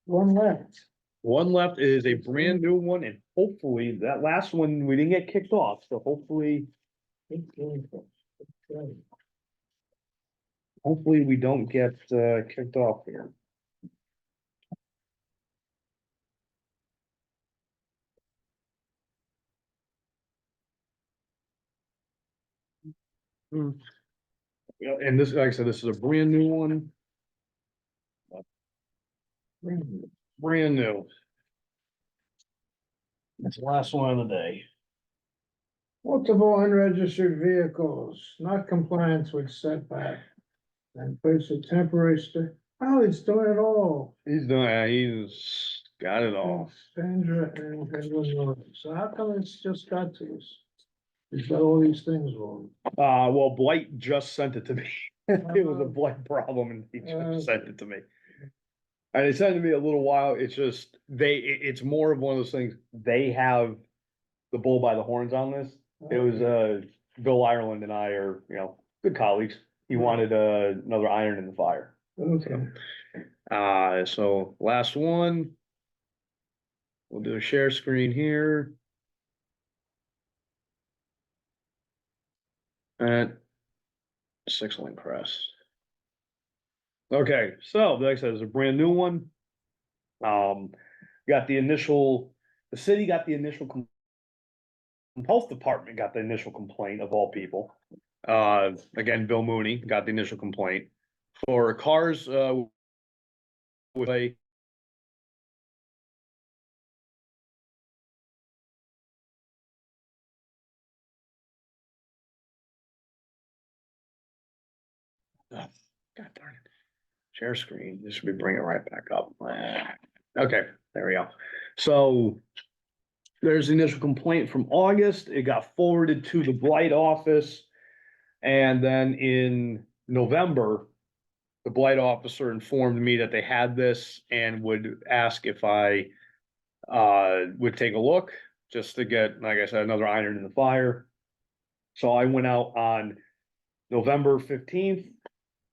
One left. One left is a brand new one, and hopefully that last one, we didn't get kicked off, so hopefully, hopefully we don't get kicked off here. Yeah, and this, like I said, this is a brand new one. Brand new. That's the last one of the day. Multiple unregistered vehicles, not compliance with setback. And place a temporary oh, he's doing it all. He's done, he's got it all. Sandra and Edwin, so how come it's just got to us? He's got all these things wrong. Well, Blight just sent it to me. It was a Blight problem and he just sent it to me. And it sent it to me a little while, it's just, it's more of one of those things, they have the bull by the horns on this. It was, Bill Ireland and I are, good colleagues. He wanted, another iron in the fire. Okay. So last one. We'll do a share screen here. And 6-link press. Okay, so like I said, it's a brand new one. Got the initial, the city got the initial health department got the initial complaint of all people. Again, Bill Mooney got the initial complaint for cars, with a God darn it. Share screen. This should be bringing it right back up. Okay, there we go. So there's the initial complaint from August. It got forwarded to the Blight office. And then in November, the Blight officer informed me that they had this and would ask if I would take a look just to get, like I said, another iron in the fire. So I went out on November 15th,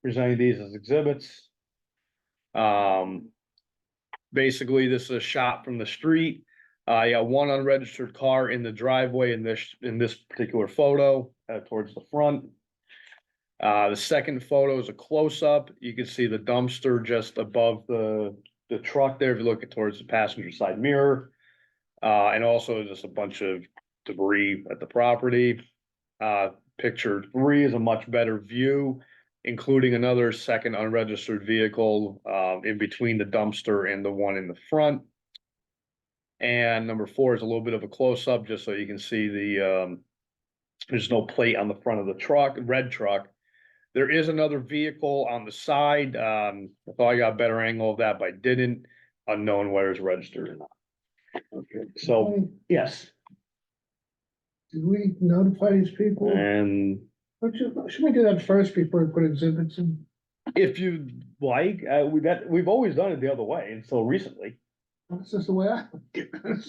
presenting these as exhibits. Basically, this is a shot from the street. I got one unregistered car in the driveway in this particular photo, towards the front. The second photo is a close-up. You can see the dumpster just above the truck there, if you look towards the passenger side mirror. And also just a bunch of debris at the property. Picture 3 is a much better view, including another second unregistered vehicle in between the dumpster and the one in the front. And number 4 is a little bit of a close-up, just so you can see there's no plate on the front of the truck, red truck. There is another vehicle on the side. I thought I got a better angle of that, but I didn't. Unknown whether it's registered or not. Okay, so, yes, Did we notify these people? and Should we do that first before we put exhibits in? if you like, we've always done it the other way until recently. That's just the way I.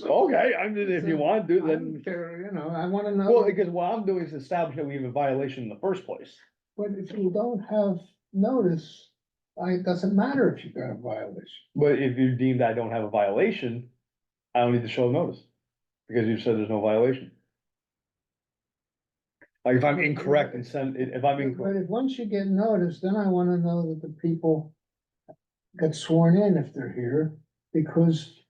Okay, I mean, if you want to do, I then, don't care, I wanna know. well, because what I'm doing is establish that we have a violation in the first place. But if you don't have notice, it doesn't matter if you got a violation. But if you deem that I don't have a violation, I don't need to show notice, because you said there's no violation. Like if I'm incorrect and if I'm incorrect, But if once you get notice, then I wanna know that the people get sworn in if they're here, because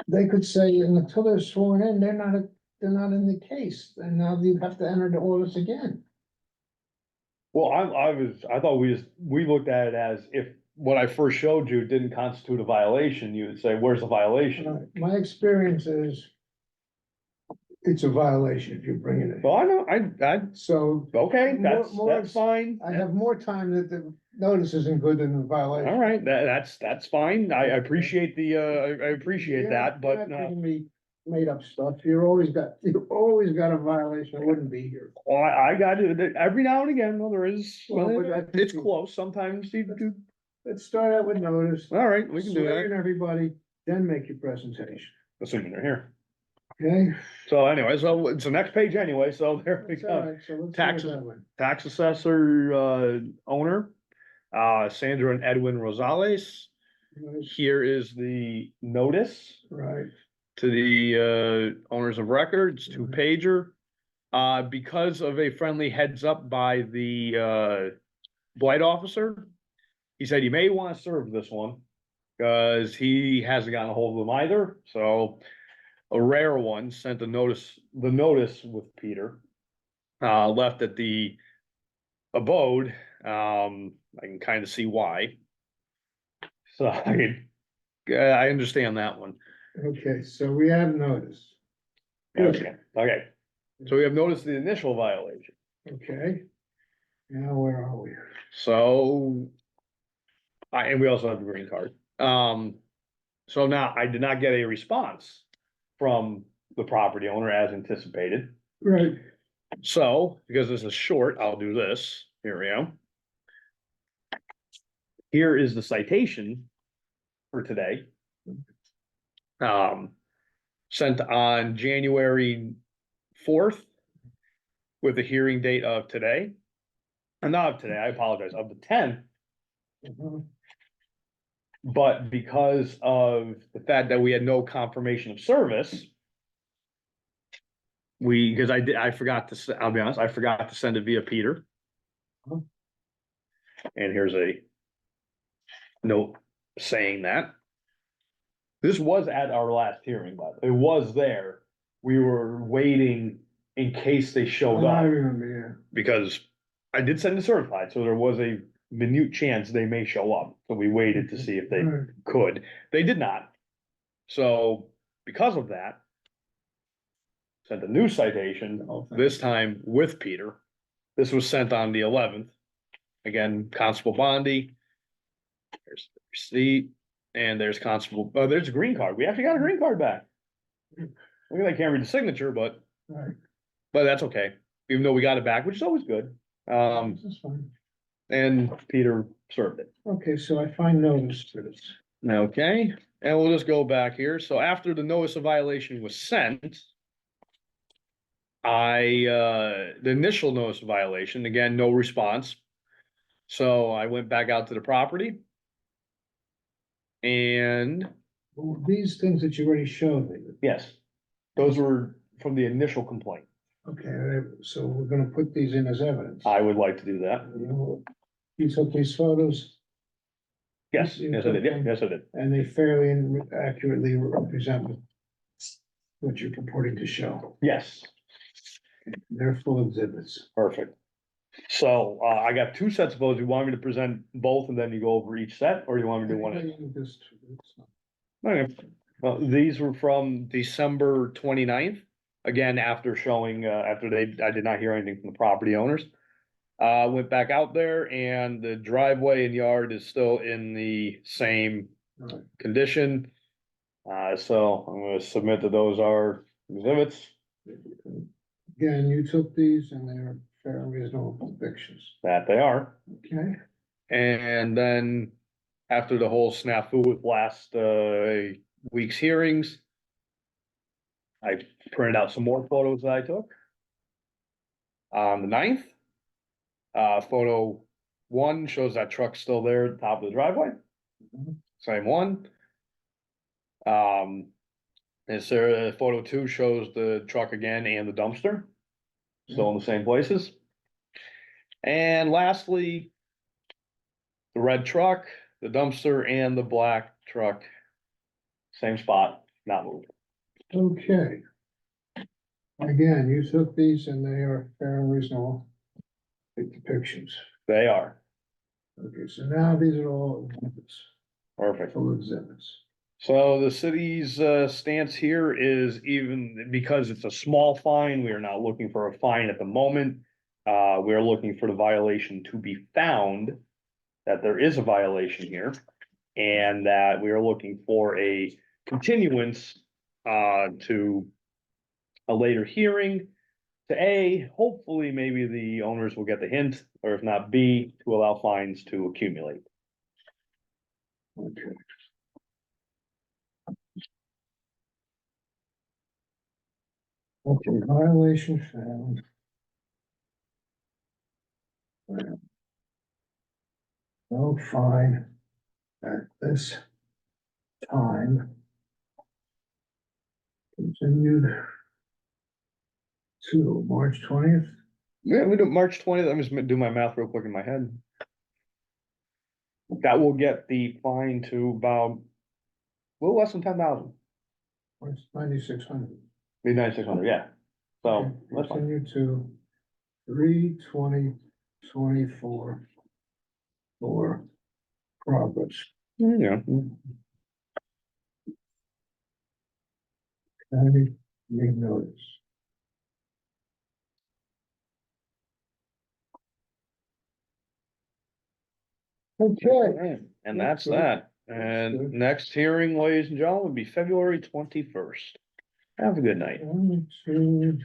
they could say, and until they're sworn in, they're not in the case, and now you have to enter the orders again. well, I thought we looked at it as if what I first showed you didn't constitute a violation, you would say, where's the violation? My experience is it's a violation if you bring it in. Well, I know, I, So okay, More- that's fine. I have more time that the notice isn't good than the violation. All right, that's fine. I appreciate I appreciate that, but, You're not giving me made up stuff. You've always got a violation. I wouldn't be here. well, I got it, every now and again, well, there is, Well, but I think it's you- close, sometimes you do, Let's start out with notice. all right, we can do Swear in that, everybody, then make your presentation. assuming they're here. Okay? So anyway, so it's the next page anyway, so there we That's all go. right. So let's do it Taxes. that way. Tax assessor, owner. Sandra and Edwin Rosales. Right, Here is the notice right, to the owners of records, two pager. Because of a friendly heads up by the blight officer, he said you may want to serve this one because he hasn't gotten a hold of them either. So a rare one sent the notice with Peter, left at the abode. I can kind of see why. So I understand that one. okay, so we have notice, Okay, okay. So we have noticed the initial violation. okay? Now, where are we? So. And we also have a green card. So now I did not get a response from the property owner as anticipated. Right, So, because this is short, I'll do this. Here we go. Here is the citation for today. Sent on January 4th with the hearing date of today. Not of today, I apologize, of the 10th. mhm, But because of the fact that we had no confirmation of service. Because I forgot to, I'll be honest, I forgot to send it via Peter. Huh. And here's a note saying that. This was at our last hearing, but it was there. We were waiting in case they showed I up, remember, because I did send it certified, so there was a minute chance they may show up. So we waited to see if yeah. they Right, could. They did not. So because of that, sent a new citation, this time with Peter. This was sent on the 11th. Again, Constable Bondi. There's the receipt, and there's Constable, oh, there's a green card. We actually got a green card back. We can't read the signature, but right. that's okay, even though we got it back, which is always good. This is fine. And Peter served it. Okay, so I find notice for this. Okay, and we'll just go back here. So after the notice of violation was sent, the initial notice of violation, again, no response. So I went back out to the property. And Well, these things that you already showed me, yes, those were from the initial complaint. okay, so we're gonna put these in as evidence. I would like to do that. You took these photos Yes, yes, I did. Yeah, yes, I did. and they fairly and accurately represent what you're purporting to show. Yes, They're full exhibits. perfect. So, I got two sets of those. You want me to present both and then you go over each set, or you want me to do one? You can just- Okay. Well, these were from December 29th. Again, after showing, after I did not hear anything from the property owners. Went back out there and the driveway and yard is still in the same Right. condition. So I'm gonna submit that those are exhibits, Again, you took these and they're fair and reasonable convictions, that they are. okay? And then after the whole snafu with last week's hearings, I printed out some more photos that I took. On the 9th, photo 1 shows that truck still there at the top of the driveway. Mhm. Same one. Is there photo 2 shows the truck again and the dumpster still in the same places. And lastly, the red truck, the dumpster, and the black truck, same spot, not moved. Okay. Again, you took these and they are fair and reasonable depictions. They are Okay, so now these are all exhibits, perfect. full exhibits. So the city's stance here is, even because it's a small fine, we are not looking for a fine at the moment. We are looking for the violation to be found, that there is a violation here. And that we are looking for a continuance to a later hearing. To A, hopefully maybe the owners will get the hint, or if not B, to allow fines to accumulate. Okay. Okay, violation found. No fine at this time. Continued to March 20th. Yeah, we do March 20th. Let me just do my math real quick in my head. That will get the fine to about, a little less than 10,000, March 9,600. maybe 9,600, yeah. So, that's fine. Continue to 3/20/24 for progress. Yeah, County need notice. Okay. and That's that's good. that. That's And good. next hearing, ladies and gentlemen, will be February 21st. Have a good night. 1, 2,